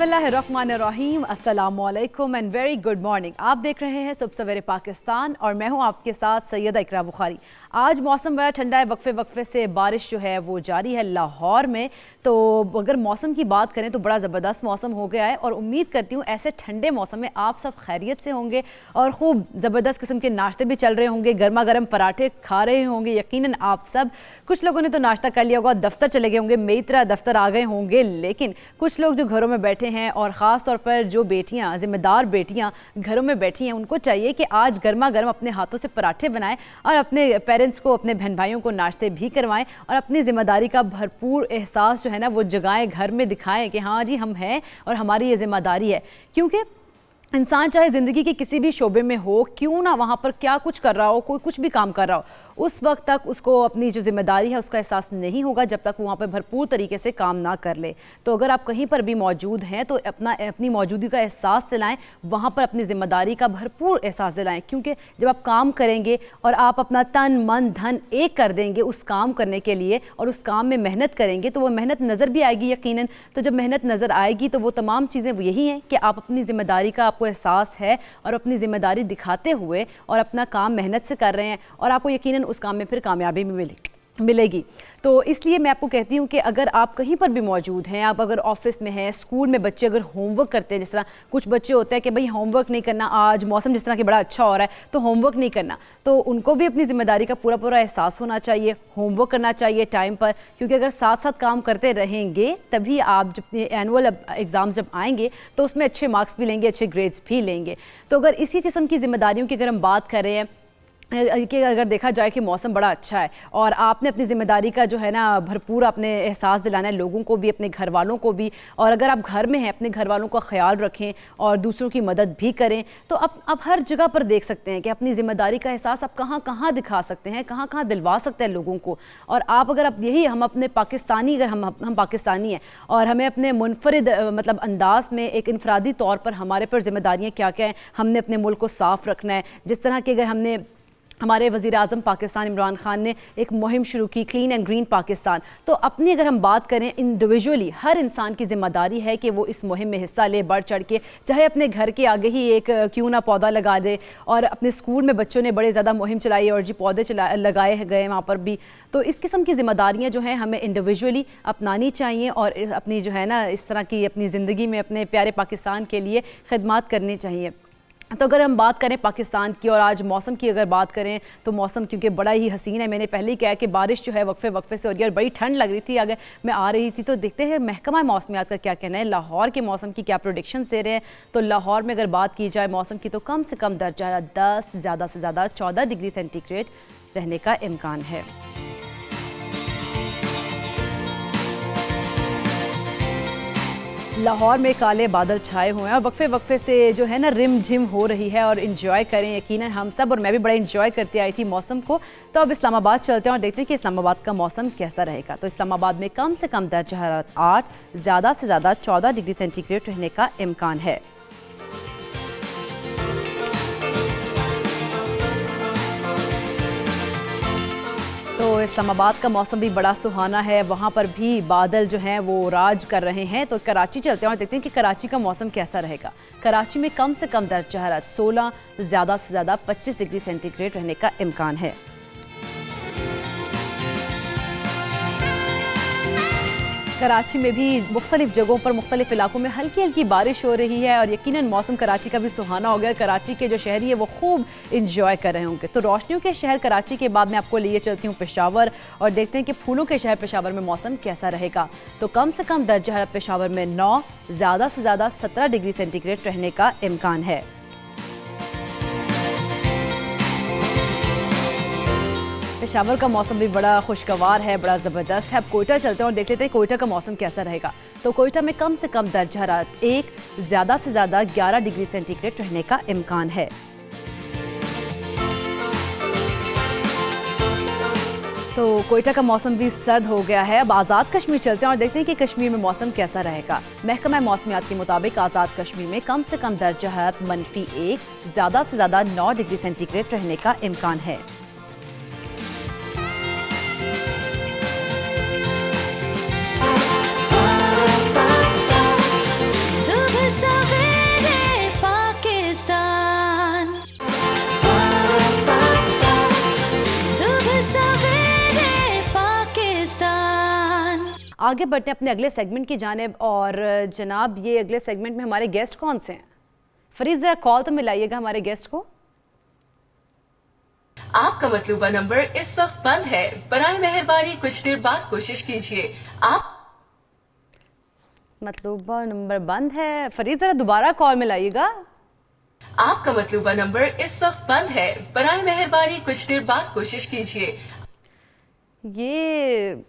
बिस्मिल्लाहिर्रहमानिर्रहीम, अस्सलामुअलैकुम and very good morning. आप देख रहे हैं सुबह सवेरे पाकिस्तान और मैं हूं आपके साथ सैयदा इकरा बुखारी। आज मौसम बड़ा ठंडा है, वक्फे वक्फे से बारिश जो है वो जारी है लाहौर में। तो अगर मौसम की बात करें तो बड़ा ज़बरदस्त मौसम हो गया है और उम्मीद करती हूँ ऐसे ठंडे मौसम में आप सब खैरियत से होंगे और खूब ज़बरदस्त किस्म के नाश्ते भी चल रहे होंगे, गर्मा गर्म पराठे खा रहे होंगे यकीनन आप सब। कुछ लोगों ने तो नाश्ता कर लिया होगा, दफ्तर चले गए होंगे, मेरी तरह दफ्तर आ गए होंगे, लेकिन कुछ लोग जो घरों में बैठे हैं और ख़ास तौर पर जो बेटियां, ज़िम्मेदार बेटियां घरों में बैठी हैं, उनको चाहिए कि आज गर्मा गर्म अपने हाथों से पराठे बनाएं और अपने पेरेंट्स को, अपने बहन भाइयों को नाश्ते भी करवाएं और अपनी ज़िम्मेदारी का भरपूर एहसास जो है ना वो जगाएं, घर में दिखाएं कि हाँ जी हम हैं और हमारी ये ज़िम्मेदारी है। क्योंकि इंसान चाहे ज़िंदगी के किसी भी शोबे में हो, क्यों ना वहाँ पर क्या कुछ कर रहा हो, कोई कुछ भी काम कर रहा हो, उस वक्त तक उसको अपनी जो जिम्मेदारी है उसका एहसास नहीं होगा जब तक वो वहाँ पर भरपूर तरीके से काम ना कर ले। तो अगर आप कहीं पर भी मौजूद हैं तो अपनी मौजूदगी का एहसास दिलाएं, वहाँ पर अपनी ज़िम्मेदारी का भरपूर एहसास दिलाएं। क्योंकि जब आप काम करेंगे और आप अपना तन मन धन एक कर देंगे उस काम करने के लिए और उस काम में मेहनत करेंगे तो वो मेहनत नज़र भी आएगी यकीनन। तो जब मेहनत नज़र आएगी तो वो तमाम चीज़ें यही हैं कि आप अपनी ज़िम्मेदारी का आपको एहसास है और अपनी ज़िम्मेदारी दिखाते हुए और अपना काम मेहनत से कर रहे हैं और आपको यकीनन उस काम में फिर कामयाबी भी मिलेगी। तो इसलिए मैं आपको कहती हूँ कि अगर आप कहीं पर भी मौजूद हैं, आप अगर ऑफिस में हैं, स्कूल में बच्चे अगर होमवर्क करते हैं, जिस तरह कुछ बच्चे होते हैं कि भाई होमवर्क नहीं करना, आज मौसम जिस तरह कि बड़ा अच्छा हो रहा है तो होमवर्क नहीं करना, तो उनको भी अपनी ज़िम्मेदारी का पूरा पूरा एहसास होना चाहिए, होमवर्क करना चाहिए टाइम पर। क्योंकि अगर साथ साथ काम करते रहेंगे तभी आप जब एनुअल एग्ज़ाम जब आएंगे तो उसमें अच्छे मार्क्स भी लेंगे, अच्छे ग्रेड्स भी लेंगे। तो अगर इसी किस्म की ज़िम्मेदारियों की अगर हम बात कर रहे हैं कि अगर देखा जाए कि मौसम बड़ा अच्छा है और आपने अपनी ज़िम्मेदारी का जो है ना भरपूर आपने एहसास दिलाना है लोगों को भी, अपने घर वालों को भी, और अगर आप घर में हैं अपने घर वालों का ख्याल रखें और दूसरों की मदद भी करें, तो आप हर जगह पर देख सकते हैं कि अपनी ज़िम्मेदारी का एहसास आप कहाँ कहाँ दिखा सकते हैं, कहाँ कहाँ दिलवा सकते हैं लोगों को। और आप अगर आप यही हम अपने पाकिस्तानी, अगर हम पाकिस्तानी हैं और हमें अपने मुनफरिद मतलब अंदाज में एक इनफरादी तौर पर हमारे पर ज़िम्मेदारियाँ क्या क्या हैं, हमने अपने मुल्क को साफ़ रखना है। जिस तरह के अगर हमने हमारे वज़ीर आज़म पाकिस्तान इमरान खान ने एक मुहिम शुरू की क्लीन एंड ग्रीन पाकिस्तान, तो अपनी अगर हम बात करें इंडिविजुअली हर इंसान की ज़िम्मेदारी है कि वो इस मुहिम में हिस्सा ले, बढ़ चढ़ के, चाहे अपने घर के आगे ही एक क्यों ना पौधा लगा दे। और अपने स्कूल में बच्चों ने बड़े ज़्यादा मुहिम चलाई और जी पौधे लगाए गए वहाँ पर भी। तो इस किस्म की ज़िम्मेदारियाँ जो हैं हमें इंडिविजुअली अपनानी चाहिए और अपनी जो है ना इस तरह की अपनी ज़िंदगी में अपने प्यारे पाकिस्तान के लिए खिदमत करनी चाहिए। तो अगर हम बात करें पाकिस्तान की और आज मौसम की अगर बात करें तो मौसम क्योंकि बड़ा ही हसीन है, मैंने पहले ही कहा कि बारिश जो है वक्फे वक्फे से हो रही है और बड़ी ठंड लग रही थी अगर मैं आ रही थी। तो देखते हैं महकमा मौसमियात का क्या कहना है, लाहौर के मौसम की क्या प्रोडिक्शन दे रहे हैं। तो लाहौर में अगर बात की जाए मौसम की तो कम से कम दर्जा 10, ज़्यादा से ज़्यादा 14 डिग्री सेंटीग्रेड रहने का इम्कान है। लाहौर में काले बादल छाए हुए हैं और वक्फे वक्फे से जो है ना रिम झिम हो रही है और इन्जॉय करें यकीनन हम सब, और मैं भी बड़ा इन्जॉय करती आई थी मौसम को। तो अब इस्लामाबाद चलते हैं और देखते हैं कि इस्लामाबाद का मौसम कैसा रहेगा। तो इस्लामाबाद में कम से कम दर्जा हरारत 8, ज़्यादा से ज़्यादा 14 डिग्री सेंटीग्रेड रहने का इम्कान है। तो इस्लामाबाद का मौसम भी बड़ा सुहाना है, वहाँ पर भी बादल जो हैं वो राज कर रहे हैं। तो कराची चलते हैं और देखते हैं कि कराची का मौसम कैसा रहेगा। कराची में कम से कम दर्जा हरारत 16, ज़्यादा से ज़्यादा 25 डिग्री सेंटीग्रेड रहने का इम्कान है। कराची में भी मुख्तलिफ जगहों पर मुख्तलिफ इलाकों में हल्की हल्की बारिश हो रही है और यकीनन मौसम कराची का भी सुहाना हो गया। कराची के जो शहरी है वो खूब इंजॉय कर रहे होंगे। तो रोशनियों के शहर कराची के बाद मैं आपको लिए चलती हूँ पेशावर और देखते हैं कि फूलों के शहर पेशावर में मौसम कैसा रहेगा। तो कम से कम दर्जा हरारत पेशावर में 9, ज़्यादा से ज़्यादा 17 डिग्री सेंटीग्रेड रहने का इम्कान है। पेशावर का मौसम भी बड़ा खुशगवार है, बड़ा ज़बरदस्त है। अब कोयटा चलते हैं और देख लेते हैं कोयटा का मौसम कैसा रहेगा। तो कोयटा में कम से कम दर्जा हरारत 1, ज़्यादा से ज़्यादा 11 डिग्री सेंटीग्रेड रहने का इम्कान है। तो कोयटा का मौसम भी सर्द हो गया है। अब आज़ाद कश्मीर चलते हैं और देखते हैं कि कश्मीर में मौसम कैसा रहेगा। महकमा मौसमियात के मुताबिक आज़ाद कश्मीर में कम से कम दर्जा हरारत -1, ज़्यादा से ज़्यादा 9 डिग्री सेंटीग्रेड रहने का इम्कान है। So आगे बढ़ते हैं अपने अगले सेगमेंट की जानिब। और जनाब, ये अगले सेगमेंट में हमारे गेस्ट कौन से हैं? फरीद, जरा कॉल तो मिलाइएगा हमारे गेस्ट को। आपका मतलूबा नंबर इस वक्त बंद है, बराए मेहरबानी कुछ देर बाद कोशिश कीजिए। आप मतलूबा नंबर बंद है। फरीद, जरा दोबारा कॉल मिलाइएगा। आपका मतलूबा नंबर इस वक्त बंद है, बराए मेहरबानी कुछ देर बाद कोशिश कीजिए। ये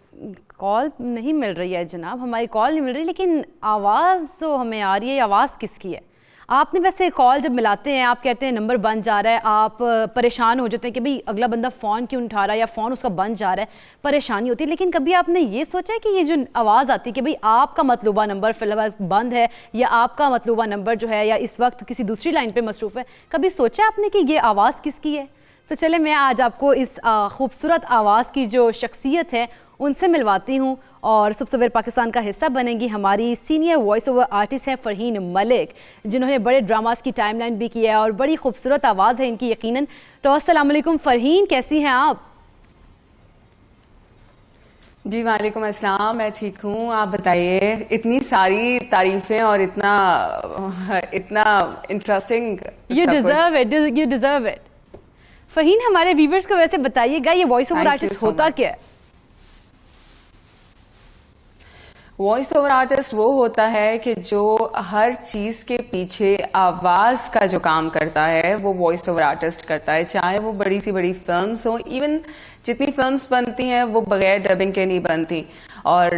कॉल नहीं मिल रही है जनाब, हमारी कॉल नहीं मिल रही, लेकिन आवाज़ तो हमें आ रही है। आवाज़ किसकी है? आपने वैसे कॉल जब मिलाते हैं, आप कहते हैं नंबर बंद जा रहा है, आप परेशान हो जाते हैं कि भाई अगला बंदा फ़ोन क्यों उठा रहा है या फ़ोन उसका बंद जा रहा है, परेशानी होती है। लेकिन कभी आपने ये सोचा है कि ये जो आवाज़ आती है कि भाई आपका मतलूबा नंबर फ़िलहाल बंद है या आपका मतलूबा नंबर जो है या इस वक्त किसी दूसरी लाइन पर मसरूफ़ है, कभी सोचा आपने कि ये आवाज़ किसकी है? तो चले मैं आज आपको इस खूबसूरत आवाज़ की जो शख्सियत है उनसे मिलवाती हूँ। और सुबह सवेरे पाकिस्तान का हिस्सा बनेंगी हमारी सीनियर वॉइस ओवर आर्टिस्ट हैं फ़रहीन मलिक, जिन्होंने बड़े ड्रामास की टाइमलाइन भी की है और बड़ी खूबसूरत आवाज़ है इनकी यकीनन। तो अस्सलाम वालेकुम फ़रहीन, कैसी हैं आप? जी वालेकुम अस्सलाम, मैं ठीक हूँ, आप बताइए। इतनी सारी तारीफें और इतना interesting. You deserve it, you deserve it. Farheen, हमारे व्यूवर्स को वैसे बताइएगा ये वॉइस ओवर आर्टिस्ट होता क्या है? वॉइस ओवर आर्टिस्ट वो होता है कि जो हर चीज के पीछे आवाज का जो काम करता है वो वॉइस ओवर आर्टिस्ट करता है। चाहे वो बड़ी सी बड़ी फिल्म्स हो, इवन जितनी फिल्म्स बनती हैं वो बगैर डबिंग के नहीं बनती। और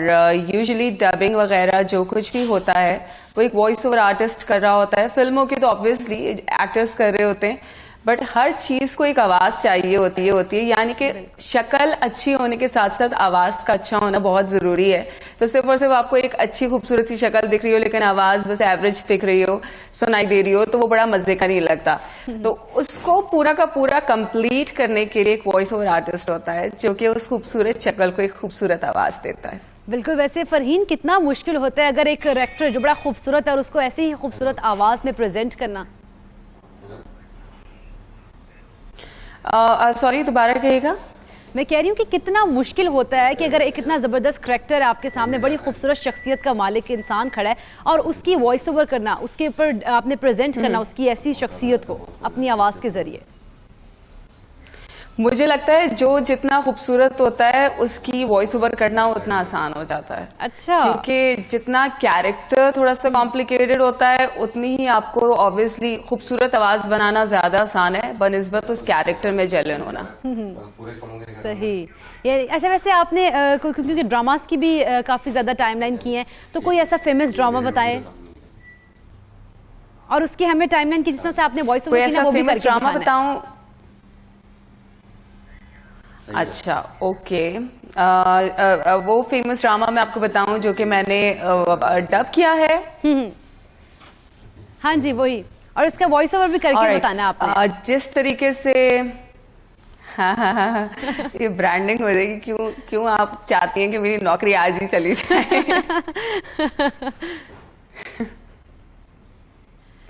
यूजुअली डबिंग वगैरह जो कुछ भी होता है वो एक वॉइस ओवर आर्टिस्ट कर रहा होता है। फिल्मों की तो ऑब्वियसली एक्टर्स कर रहे होते हैं, बट हर चीज को एक आवाज चाहिए होती है। यानी कि शक्ल अच्छी होने के साथ साथ आवाज का अच्छा होना बहुत जरूरी है। तो सिर्फ और सिर्फ आपको एक अच्छी खूबसूरत सी शक्ल दिख रही हो लेकिन आवाज बस एवरेज दिख रही हो, सुनाई दे रही हो, तो वो बड़ा मजे का नहीं लगता। तो उसको पूरा का पूरा कंप्लीट करने के लिए एक वॉइस ओवर आर्टिस्ट होता है जो कि उस खूबसूरत शक्ल को एक खूबसूरत आवाज देता है। बिल्कुल। वैसे फ़रहीन, कितना मुश्किल होता है अगर एक एक्टर जो बड़ा खूबसूरत है और उसको ऐसी ही खूबसूरत आवाज में प्रेजेंट करना? सॉरी, दोबारा कहिएगा। मैं कह रही हूँ कि कितना मुश्किल होता है कि अगर एक इतना ज़बरदस्त करैक्टर है आपके सामने, बड़ी खूबसूरत शख्सियत का मालिक इंसान खड़ा है और उसकी वॉइस ओवर करना, उसके ऊपर आपने प्रेजेंट करना उसकी ऐसी शख्सियत को अपनी आवाज़ के ज़रिए। मुझे लगता है जो जितना खूबसूरत होता है उसकी वॉइस ओवर करना उतना आसान हो जाता है। अच्छा। क्योंकि जितना कैरेक्टर थोड़ा सा कॉम्प्लिकेटेड होता है उतनी ही आपको ऑब्वियसली खूबसूरत आवाज बनाना ज्यादा आसान है बनिस्बत उस कैरेक्टर में जलन होना। सही। ये अच्छा, वैसे आपने क्योंकि ड्रामास की भी काफी ज्यादा टाइमलाइन की है, तो कोई ऐसा फेमस ड्रामा बताएं और उसकी हमें टाइमलाइन की जिस तरह से आपने वॉइस ओवर की ना वो भी करके ड्रामा बताऊं? अच्छा, ओके। वो फेमस ड्रामा मैं आपको बताऊं जो कि मैंने डब किया है। हाँ जी, वही। और इसका वॉइस ओवर भी करके बताना आपने। जिस तरीके से हाँ, ये ब्रांडिंग हो जाएगी। क्यों आप चाहती हैं कि मेरी नौकरी आज ही चली जाए?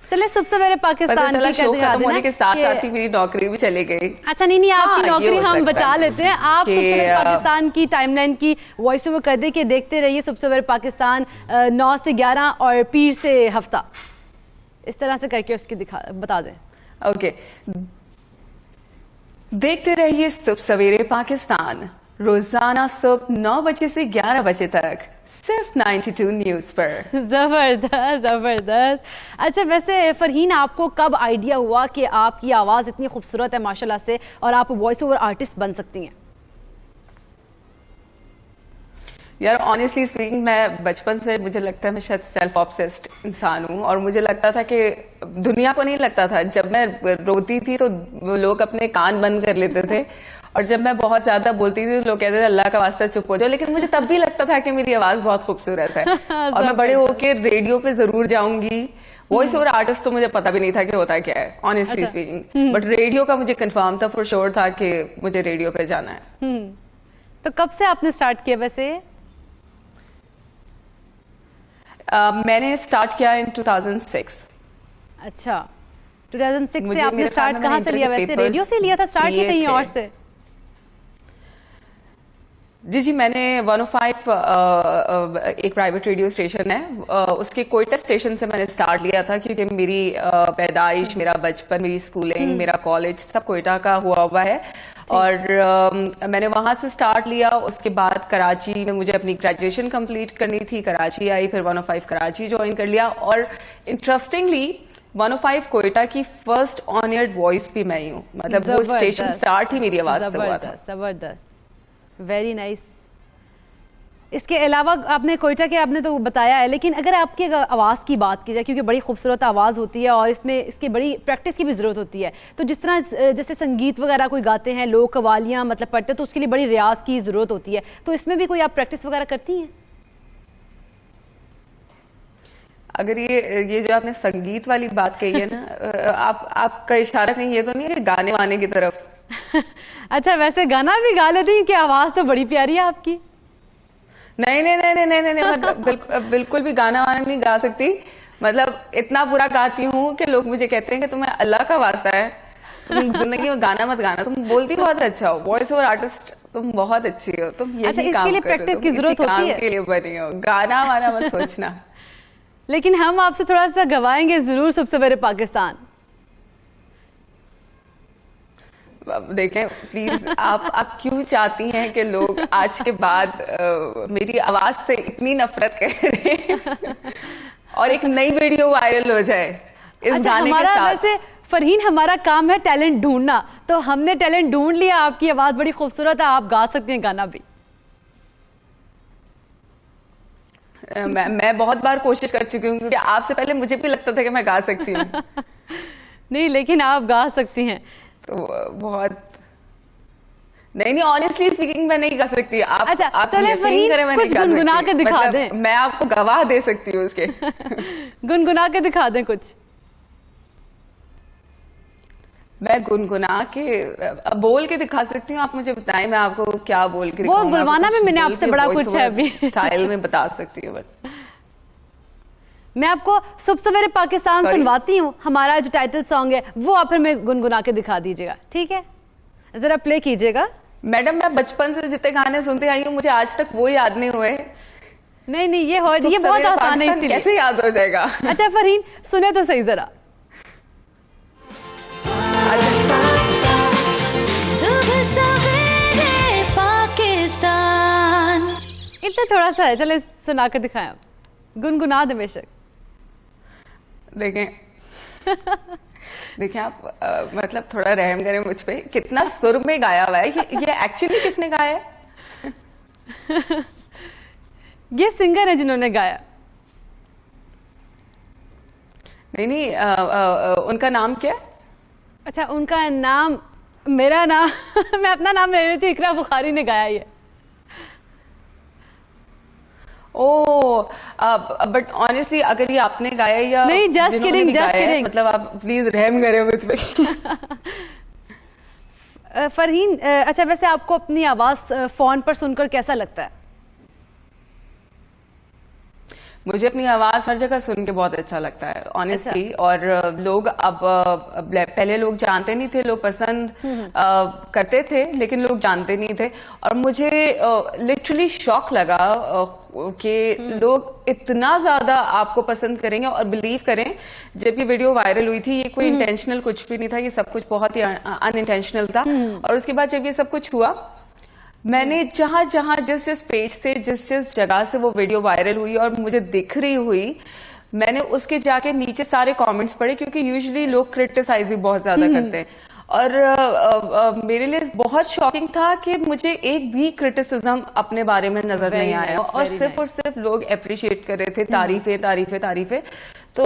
चले सुबह सवेरे पाकिस्तान की शो खत्म होने के साथ साथ ही मेरी नौकरी भी चली गई। अच्छा, नहीं, आपकी नौकरी हम बचा लेते हैं। आप सुबह सवेरे पाकिस्तान की टाइमलाइन की वॉइस ओवर कर दे के देखते रहिए सुबह सवेरे पाकिस्तान 9 से 11 और पीर से हफ्ता, इस तरह से करके उसकी बता दें। ओके, देखते रहिए सुबह सवेरे पाकिस्तान रोजाना सुबह 9 बजे से 11 बजे तक सिर्फ 92 न्यूज़ पर। ज़बरदस्त, ज़बरदस्त। अच्छा, वैसे फ़रहीन, आपको कब आइडिया हुआ कि आपकी आवाज़ इतनी खूबसूरत है माशाल्लाह से और आप वॉइस ओवर आर्टिस्ट बन सकती हैं? यार ऑनेस्टली स्पीकिंग, मैं बचपन से मुझे लगता है मैं शायद सेल्फ ऑब्सेस्ड इंसान हूँ। और मुझे लगता था कि दुनिया को नहीं लगता था, जब मैं रोती थी तो लोग अपने कान बंद कर लेते थे और जब मैं बहुत ज्यादा बोलती थी तो लोग कहते थे अल्लाह का वास्ता चुप हो जाओ। लेकिन मुझे तब भी लगता था कि मेरी आवाज बहुत खूबसूरत है और मैं बड़े होके रेडियो पे जरूर जाऊंगी। वॉइस ओवर आर्टिस्ट तो मुझे पता भी नहीं था कि होता क्या है, ऑनेस्टली स्पीकिंग। बट रेडियो का मुझे कंफर्म था, फॉर श्योर था कि मुझे रेडियो पे जाना है। तो कब से आपने स्टार्ट किया वैसे? मैंने स्टार्ट किया इन 2006। अच्छा, 2006 से आपने स्टार्ट कहाँ से लिया वैसे? रेडियो से लिया था स्टार्ट या कहीं और से? जी जी, मैंने 105 एक प्राइवेट रेडियो स्टेशन है, उसके कोयटा स्टेशन से मैंने स्टार्ट लिया था, क्योंकि मेरी पैदाइश, मेरा बचपन, मेरी स्कूलिंग, मेरा कॉलेज सब कोयटा का हुआ है। और मैंने वहां से स्टार्ट लिया। उसके बाद कराची में मुझे अपनी ग्रेजुएशन कंप्लीट करनी थी, कराची आई, फिर 105 कराची ज्वाइन कर लिया। और इंटरेस्टिंगली 105 कोयटा की फर्स्ट ऑन एयर वॉइस भी मैं ही हूँ, मतलब वो स्टेशन स्टार्ट ही मेरी आवाज से हुआ था। जबरदस्त, वेरी नाइस। इसके अलावा आपने कोयटा के आपने तो बताया है, लेकिन अगर आपकी आवाज़ की बात की जाए, क्योंकि बड़ी खूबसूरत आवाज़ होती है और इसमें इसकी बड़ी प्रैक्टिस की भी ज़रूरत होती है, तो जिस तरह जैसे संगीत वगैरह कोई गाते हैं लोग, कवालियाँ मतलब पढ़ते हैं, तो उसके लिए बड़ी रियाज की ज़रूरत होती है, तो इसमें भी कोई आप प्रैक्टिस वगैरह करती हैं? अगर ये जो आपने संगीत वाली बात कही है ना, आपका इशारा कहीं ये तो नहीं है कि गाने वाने की तरफ? अच्छा, वैसे गाना भी गा लेती हैं कि आवाज़ तो बड़ी प्यारी है आपकी। नहीं नहीं नहीं नहीं नहीं, मैं बिल्कुल भी गाना वाना नहीं गा सकती। मतलब इतना बुरा गाती हूँ कि लोग मुझे कहते हैं कि तुम्हें अल्लाह का वास्ता है, तुम जिंदगी में गाना मत गाना, तुम बोलती बहुत अच्छा हो, वॉइस ओवर आर्टिस्ट तुम बहुत अच्छी हो, तुम यही अच्छा, काम लिए करो, प्रैक्टिस की तुम जरूरत इसी होती है काम के लिए बनी हो, गाना वाना मत सोचना। लेकिन हम आपसे थोड़ा सा गवाएंगे जरूर सुबह सवेरे पाकिस्तान। देखें प्लीज, आप क्यों चाहती हैं कि लोग आज के बाद मेरी आवाज से इतनी नफरत करें और एक नई वीडियो वायरल हो जाए इस अच्छा, गाने हमारा के साथ? वैसे फरहीन, हमारा काम है टैलेंट ढूंढना, तो हमने टैलेंट ढूंढ लिया। आपकी आवाज बड़ी खूबसूरत है, आप गा सकती हैं गाना भी। मैं बहुत बार कोशिश कर चुकी हूँ, क्योंकि आपसे पहले मुझे भी लगता था कि मैं गा सकती हूँ। नहीं, लेकिन आप गा सकती हैं। तो बहुत नहीं, ऑनेस्टली स्पीकिंग मैं नहीं गा सकती। आप अच्छा, आप चले यकीन करें, मैं कुछ नहीं गा गुनगुना सकती। के दिखा मतलब दें। मैं आपको गवाह दे सकती हूँ उसके। गुनगुना के दिखा दें कुछ। मैं गुनगुना के बोल के दिखा सकती हूँ, आप मुझे बताएं मैं आपको क्या बोल के वो बुलवाना में मैंने आपसे बड़ा कुछ है अभी स्टाइल में बता सकती हूँ, बट मैं आपको सुबह सवेरे पाकिस्तान सुनवाती हूँ। हमारा जो टाइटल सॉन्ग है वो आप हमें गुनगुना के दिखा दीजिएगा, ठीक है? जरा प्ले कीजिएगा। मैडम, मैं बचपन से जितने गाने सुनते आई हूँ, मुझे आज तक वो याद नहीं हुए। नहीं नहीं, ये बहुत आसान है, इसीलिए कैसे याद हो जाएगा? अच्छा फरहीन, सुने तो सही जरा। सुबह सवेरे पाकिस्तान। इतना थोड़ा सा है, चले सुना के दिखाएं आप। गुनगुना दे बेशक। देखें देखें आप मतलब थोड़ा रहम करें मुझ पे, कितना सुर में गाया हुआ है। ये एक्चुअली किसने गाया है? ये सिंगर है जिन्होंने गाया। नहीं, उनका नाम क्या है? अच्छा, उनका नाम, मेरा नाम मैं अपना नाम ले रही थी, इकरा बुखारी ने गाया ये। बट ऑनेस्टली अगर ये आपने गाया या नहीं, जस्ट किडिंग, मतलब आप प्लीज रहम करें मुझ पे। फरहीन, अच्छा वैसे आपको अपनी आवाज फोन पर सुनकर कैसा लगता है? मुझे अपनी आवाज हर जगह सुन के बहुत अच्छा लगता है ऑनेस्टली। अच्छा। और लोग अब पहले लोग जानते नहीं थे, लोग पसंद करते थे लेकिन लोग जानते नहीं थे। और मुझे लिटरली शॉक लगा कि लोग इतना ज्यादा आपको पसंद करेंगे। और बिलीव करें, जब ये वीडियो वायरल हुई थी, ये कोई इंटेंशनल कुछ भी नहीं था, ये सब कुछ बहुत ही अनइंटेंशनल था। और उसके बाद जब ये सब कुछ हुआ, मैंने जहां जहां जिस पेज से जिस जगह से वो वीडियो वायरल हुई और मुझे दिख रही हुई, मैंने उसके जाके नीचे सारे कमेंट्स पढ़े, क्योंकि यूजुअली लोग क्रिटिसाइज भी बहुत ज्यादा करते हैं। और मेरे लिए बहुत शॉकिंग था कि मुझे एक भी क्रिटिसिज्म अपने बारे में नजर नहीं आया। और सिर्फ लोग अप्रिशिएट कर रहे थे, तारीफें तारीफें तारीफें। तो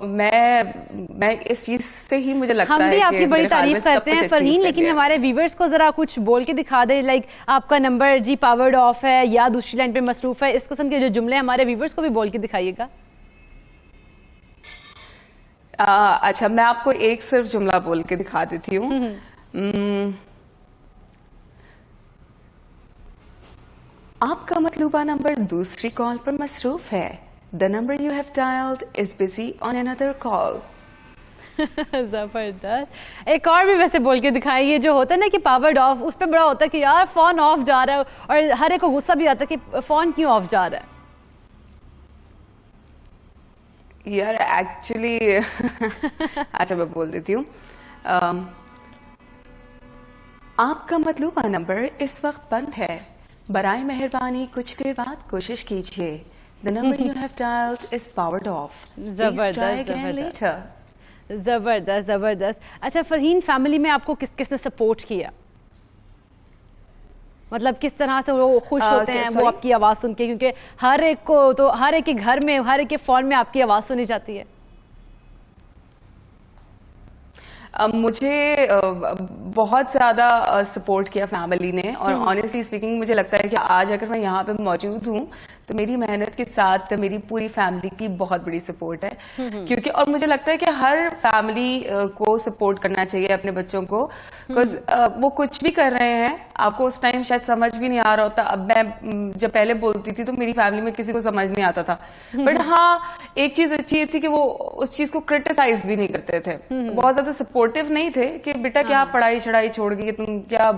मैं इस चीज से ही मुझे लगता है हम भी आपकी बड़ी तारीफ करते हैं फरहीन, लेकिन हमारे व्यूवर्स को जरा कुछ बोल के दिखा दे, लाइक आपका नंबर जी पावर्ड ऑफ है या दूसरी लाइन पे मसरूफ है, इस किस्म के जो जुमले हमारे व्यूवर्स को भी बोल के दिखाइएगा। अच्छा, मैं आपको एक सिर्फ जुमला बोल के दिखा देती हूँ। आपका मतलूबा नंबर दूसरी कॉल पर मसरूफ है। The number you have dialed is busy on another call. जबरदस्त। एक और भी वैसे बोल के दिखाइए, जो होता है ना कि पावर्ड ऑफ, उस पर बड़ा होता है कि यार फोन ऑफ जा रहा है, और हर एक को गुस्सा भी आता है कि फोन क्यों ऑफ जा रहा है। यार एक्चुअली अच्छा मैं बोल देती हूँ। आपका मतलूबा नंबर इस वक्त बंद है, बराए मेहरबानी कुछ देर बाद कोशिश कीजिए। The number you have dialed is powered off. Please try again later. जबरदस्त जबरदस्त। अच्छा फरहीन, फैमिली में आपको किस किसने सपोर्ट किया, मतलब किस तरह से वो खुश होते हैं वो आपकी आवाज़ सुन के, क्योंकि हर एक को तो हर एक के घर में, हर एक के फ़ोन में आपकी आवाज़ सुनी जाती है। मुझे बहुत ज़्यादा सपोर्ट किया फैमिली ने, और ऑनेस्टली स्पीकिंग मुझे लगता है कि आज अगर मैं यहाँ पे मौजूद हूँ तो मेरी मेहनत के साथ मेरी पूरी फैमिली की बहुत बड़ी सपोर्ट है। क्योंकि और मुझे लगता है कि हर फैमिली को सपोर्ट करना चाहिए अपने बच्चों को, बिकॉज वो कुछ भी कर रहे हैं, आपको उस टाइम शायद समझ भी नहीं आ रहा होता। अब मैं जब पहले बोलती थी तो मेरी फैमिली में किसी को समझ नहीं आता था, बट हाँ एक चीज अच्छी थी कि वो उस चीज को क्रिटिसाइज भी नहीं करते थे, बहुत ज्यादा सपोर्टिव नहीं थे कि बेटा क्या पढ़ाई छढ़ाई छोड़ गई, तुम क्या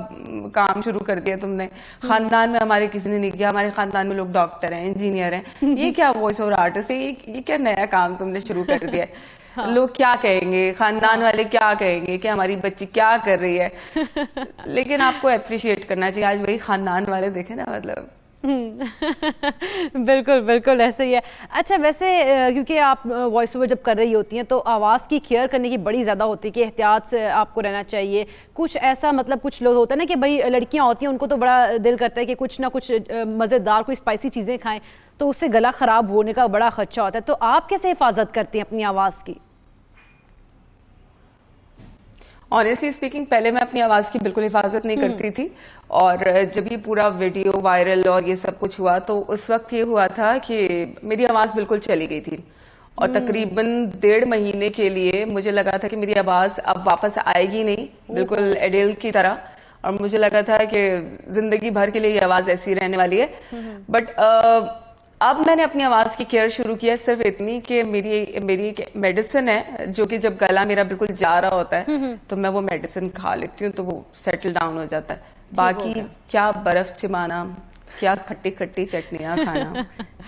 काम शुरू कर दिया तुमने, खानदान में हमारे किसी ने नहीं किया, हमारे खानदान में लोग डॉक्टर हैं, इंजीनियर हैं, ये क्या वॉइस ओवर आर्टिस्ट है, ये क्या नया काम तुमने शुरू कर दिया है। हाँ। लोग क्या कहेंगे, खानदान वाले क्या कहेंगे कि हमारी बच्ची क्या कर रही है। लेकिन आपको अप्रिशिएट करना चाहिए, आज वही खानदान वाले देखे ना, मतलब बिल्कुल बिल्कुल ऐसे ही है। अच्छा वैसे क्योंकि आप वॉइस ओवर जब कर रही होती हैं तो आवाज़ की केयर करने की बड़ी ज़्यादा होती है कि एहतियात से आपको रहना चाहिए। कुछ ऐसा मतलब कुछ लोग होता है ना कि भाई लड़कियां होती हैं उनको तो बड़ा दिल करता है कि कुछ ना कुछ मज़ेदार कोई स्पाइसी चीज़ें खाएं, तो उससे गला ख़राब होने का बड़ा खदशा होता है, तो आप कैसे हिफाजत करती हैं अपनी आवाज़ की? ऑनेस्टली स्पीकिंग पहले मैं अपनी आवाज की बिल्कुल हिफाजत नहीं करती थी, और जब ये पूरा वीडियो वायरल और ये सब कुछ हुआ तो उस वक्त ये हुआ था कि मेरी आवाज बिल्कुल चली गई थी, और तकरीबन 1.5 महीने के लिए मुझे लगा था कि मेरी आवाज अब वापस आएगी नहीं, बिल्कुल एडेल की तरह, और मुझे लगा था कि जिंदगी भर के लिए ये आवाज ऐसी रहने वाली है। बट अब मैंने अपनी आवाज की केयर शुरू किया, सिर्फ इतनी कि मेरी एक मेडिसिन है जो कि जब गला मेरा बिल्कुल जा रहा होता है तो मैं वो मेडिसिन खा लेती हूँ, तो वो सेटल डाउन हो जाता है। बाकी क्या बर्फ चिमाना, क्या खट्टी खट्टी चटनियाँ खाना,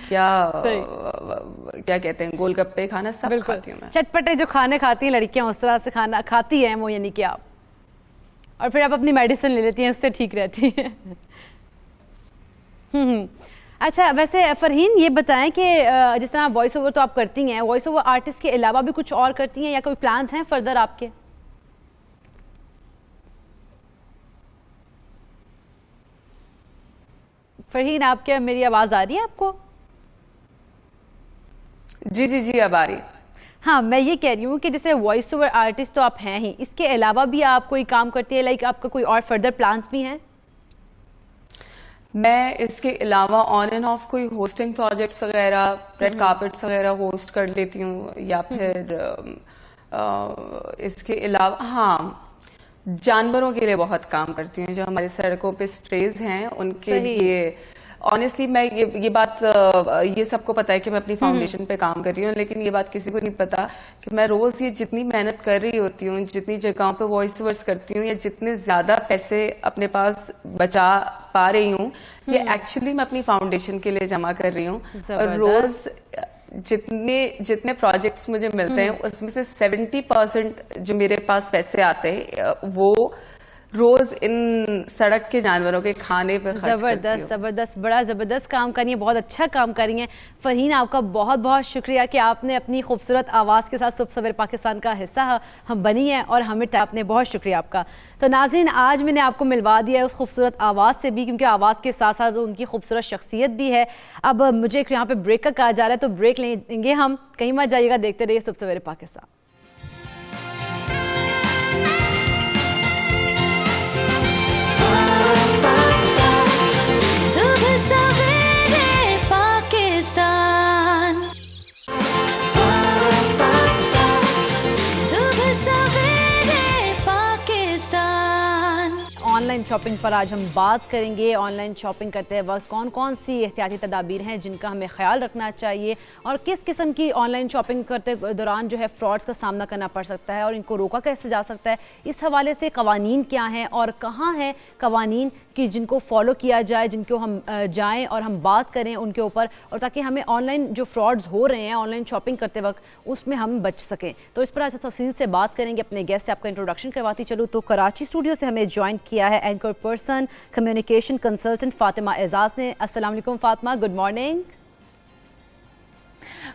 क्या कहते हैं गोलगप्पे खाना, सब खाती हूँ मैं। चटपटे जो खाने खाती हैं लड़कियां उस तरह से खाना खाती हैं वो, यानी कि आप, और फिर आप अपनी मेडिसिन ले लेती हैं, उससे ठीक रहती है। अच्छा वैसे फरहीन ये बताएं कि जिस तरह वॉइस ओवर तो आप करती हैं, वॉइस ओवर आर्टिस्ट के अलावा भी कुछ और करती हैं या कोई प्लान्स हैं फर्दर आपके? फरहीन आप क्या, मेरी आवाज़ आ रही है आपको? जी अब आ रही है। हाँ मैं ये कह रही हूँ कि जैसे वॉइस ओवर आर्टिस्ट तो आप हैं ही, इसके अलावा भी आप कोई काम करती है, लाइक आपका कोई और फर्दर प्लान्स भी हैं? मैं इसके अलावा ऑन एंड ऑफ कोई होस्टिंग प्रोजेक्ट्स वगैरह, रेड कार्पेट्स वगैरह होस्ट कर लेती हूँ, या फिर इसके अलावा हाँ जानवरों के लिए बहुत काम करती हूँ, जो हमारे सड़कों पे स्ट्रेज हैं उनके लिए। ऑनेस्टली मैं ये बात ये सबको पता है कि मैं अपनी फाउंडेशन पे काम कर रही हूँ, लेकिन ये बात किसी को नहीं पता कि मैं रोज ये जितनी मेहनत कर रही होती हूँ, जितनी जगहों पे वॉइस ओवर्स करती हूँ, या जितने ज्यादा पैसे अपने पास बचा पा रही हूँ, ये एक्चुअली मैं अपनी फाउंडेशन के लिए जमा कर रही हूँ। और रोज जितने प्रोजेक्ट्स मुझे मिलते हैं उसमें से 70% जो मेरे पास पैसे आते हैं वो रोज इन सड़क के जानवरों के खाने पे खर्च करती हूँ। जबरदस्त, बड़ा जबरदस्त काम कर रही हैं, बहुत अच्छा काम कर रही हैं फरहीन। आपका बहुत बहुत शुक्रिया कि आपने अपनी खूबसूरत आवाज़ के साथ सुबह सवेरे पाकिस्तान का हिस्सा हम बनी है, और हमें आपने बहुत शुक्रिया आपका। तो नाज़रीन आज मैंने आपको मिलवा दिया है उस खूबसूरत आवाज़ से भी, क्योंकि आवाज़ के साथ साथ उनकी खूबसूरत शख्सियत भी है। अब मुझे यहाँ पे ब्रेक का कहा जा रहा है, तो ब्रेक लेंगे हम, कहीं मत जाइएगा, देखते रहिए सुबह सवेरे पाकिस्तान। ऑनलाइन ऑनलाइन शॉपिंग पर आज हम बात करेंगे। ऑनलाइन शॉपिंग करते वक्त कौन कौन सी एहतियाती तदाबीर हैं जिनका हमें ख्याल रखना चाहिए और किस किस्म की ऑनलाइन शॉपिंग करते दौरान जो है फ्रॉड्स का सामना करना पड़ सकता है और इनको रोका कैसे जा सकता है। इस हवाले से कवानीन क्या हैं और कहाँ हैं कवानीन कि जिनको फॉलो किया जाए, जिनको हम जाएं और हम बात करें उनके ऊपर, और ताकि हमें ऑनलाइन जो फ्रॉड्स हो रहे हैं ऑनलाइन शॉपिंग करते वक्त उसमें हम बच सकें। तो इस पर आज तफसील से बात करेंगे। अपने गेस्ट से आपका इंट्रोडक्शन करवाती चलूँ तो कराची स्टूडियो से हमें ज्वाइन किया है anchor person communication consultant Fatima Ejaz ने। अस्सलाम वालेकुम फातिमा, गुड मॉर्निंग।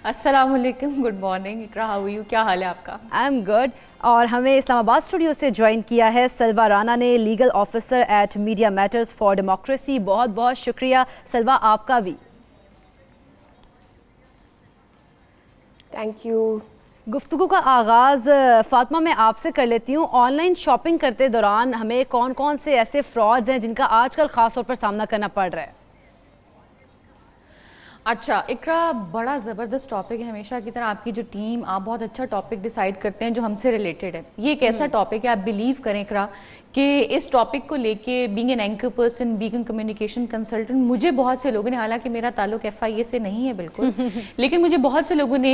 अस्सलाम वालेकुम, good morning Iqra, how are you, क्या हाल है आपका? I am good. और हमें इस्लामाबाद स्टूडियो से ज्वाइन किया है सलवा राना ने, legal officer eight media matters for democracy. बहुत बहुत शुक्रिया सलवा आपका भी। Thank you. गुफ्तगू का आगाज़ फातिमा मैं आपसे कर लेती हूँ। ऑनलाइन शॉपिंग करते दौरान हमें कौन कौन से ऐसे फ्रॉड्स हैं जिनका आजकल ख़ास तौर पर सामना करना पड़ रहा है? अच्छा इकरा, बड़ा ज़बरदस्त टॉपिक है। हमेशा की तरह आपकी जो टीम, आप बहुत अच्छा टॉपिक डिसाइड करते हैं जो हमसे रिलेटेड है। ये एक ऐसा टॉपिक है, आप बिलीव करें इकरा कि इस टॉपिक को लेके being an anchor person, being an communication consultant, मुझे बहुत से लोगों ने, हालांकि मेरा ताल्लुक FIA से नहीं है बिल्कुल लेकिन मुझे बहुत से लोगों ने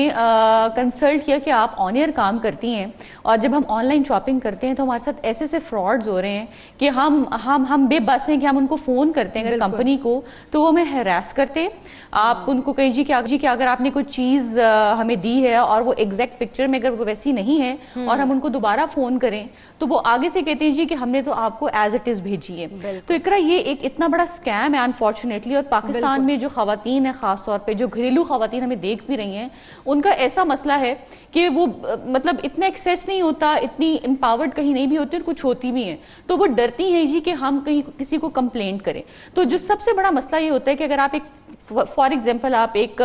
कंसल्ट किया कि आप ऑन एयर काम करती हैं और जब हम ऑनलाइन शॉपिंग करते हैं तो हमारे साथ ऐसे ऐसे फ्रॉड्स हो रहे हैं कि हम बेबस हैं कि हम उनको फ़ोन करते हैं अगर कंपनी को तो वो हमें हैरास करते। आप उनको कहें जी कि अगर आपने कोई चीज़ हमें दी है और वो एग्जैक्ट पिक्चर में अगर वो वैसी नहीं है और हम उनको दोबारा फ़ोन करें तो वो आगे से कहते हैं जी कि हमने तो आपको एज इट इज भेजी है। तो इकरा ये एक इतना बड़ा स्कैम है अनफॉर्चुनेटली। और पाकिस्तान में जो खवातीन है, खास तौर पे जो घरेलू खवातीन हमें देख भी रही हैं, उनका ऐसा मसला है कि वो मतलब इतना एक्सेस नहीं होता, इतनी एम्पावर्ड कहीं नहीं भी होती और कुछ होती भी हैं तो वो डरती हैं जी कि हम कहीं किसी को कंप्लेंट करें। तो जो सबसे बड़ा मसला ये होता है कि अगर आप एक फॉर एग्जाम्पल आप एक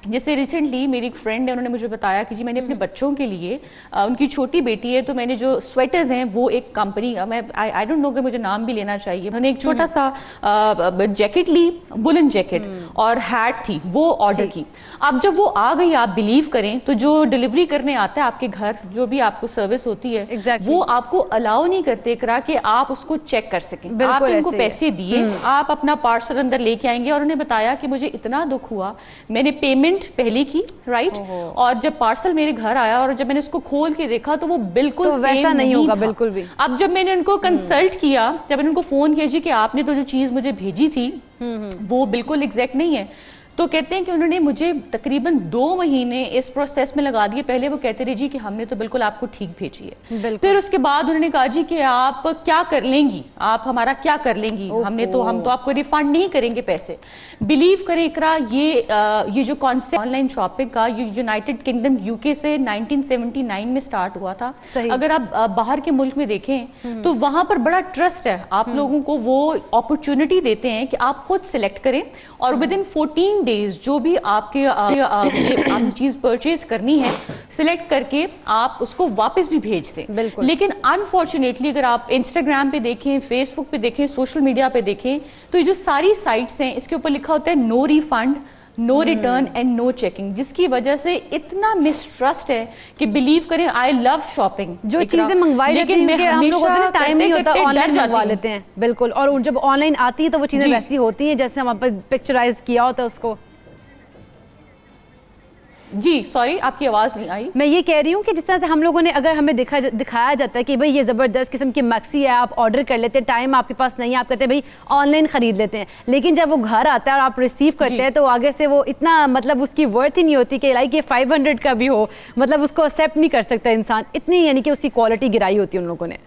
जैसे रिसेंटली मेरी एक फ्रेंड है, उन्होंने मुझे बताया कि जी मैंने अपने बच्चों के लिए, उनकी छोटी बेटी है, तो मैंने जो स्वेटर्स हैं वो एक कंपनी, मैं आई डोंट नो कि मुझे नाम भी लेना चाहिए, उन्होंने एक छोटा सा जैकेट ली, वुलन जैकेट और हैट थी, वो ऑर्डर की। अब जब वो आ गई, आप बिलीव करें तो जो डिलीवरी करने आता है आपके घर, जो भी आपको सर्विस होती है वो आपको अलाउ नहीं करते करा कि आप उसको चेक कर सकें। आप उनको पैसे दिए, आप अपना पार्सल अंदर लेके आएंगे और उन्हें बताया कि मुझे इतना दुख हुआ, मैंने पेमेंट पहले की, राइट, और जब पार्सल मेरे घर आया और जब मैंने उसको खोल के देखा तो वो बिल्कुल तो वैसा नहीं होगा बिल्कुल भी। अब जब मैंने उनको कंसल्ट किया, जब मैंने उनको फोन किया जी कि आपने तो जो चीज मुझे भेजी थी वो बिल्कुल एग्जैक्ट नहीं है, तो कहते हैं कि उन्होंने मुझे तकरीबन 2 महीने इस प्रोसेस में लगा दिए। पहले वो कहते रहे जी कि हमने तो बिल्कुल आपको ठीक भेजी है, फिर उसके बाद उन्होंने कहा जी कि आप क्या कर लेंगी, आप हमारा क्या कर लेंगी, हम तो आपको रिफंड नहीं करेंगे पैसे। बिलीव करें इकरा, ये जो कॉन्सेप्ट ऑनलाइन शॉपिंग का यूनाइटेड किंगडम UK से 1979 में स्टार्ट हुआ था। अगर आप बाहर के मुल्क में देखें तो वहां पर बड़ा ट्रस्ट है, आप लोगों को वो अपॉर्चुनिटी देते हैं कि आप खुद सिलेक्ट करें और विद इन 14 डेज जो भी आपके आप चीज परचेज करनी है सिलेक्ट करके आप उसको वापस भी भेज दें। लेकिन अनफॉर्चुनेटली अगर आप इंस्टाग्राम पे देखें, फेसबुक पे देखें, सोशल मीडिया पे देखें तो ये जो सारी साइट्स हैं इसके ऊपर लिखा होता है no refund, no return and no checking, जिसकी वजह से इतना मिसट्रस्ट है कि बिलीव करें, आई लव शॉपिंग, जो चीजें मंगवाई लेकिन हम लोगों को टाइम नहीं होता, ऑनलाइन मंगवा लेते हैं। बिल्कुल, और जब ऑनलाइन आती है तो वो चीजें वैसी होती हैं जैसे हम पिक्चराइज किया होता है उसको। जी सॉरी, आपकी आवाज नहीं आई। मैं ये कह रही हूँ कि जिस तरह से हम लोगों ने, अगर हमें दिखाया जाता है कि भाई ये ज़बरदस्त किस्म की मैक्सी है, आप ऑर्डर कर लेते हैं, टाइम आपके पास नहीं है, आप कहते हैं भाई ऑनलाइन ख़रीद लेते हैं, लेकिन जब वो घर आता है और आप रिसीव करते हैं तो आगे से वो इतना मतलब उसकी वर्थ ही नहीं होती कि लाइक ये 500 का भी हो, मतलब उसको एक्सेप्ट नहीं कर सकता इंसान, इतनी यानी कि उसकी क्वालिटी गिराई होती है उन लोगों ने।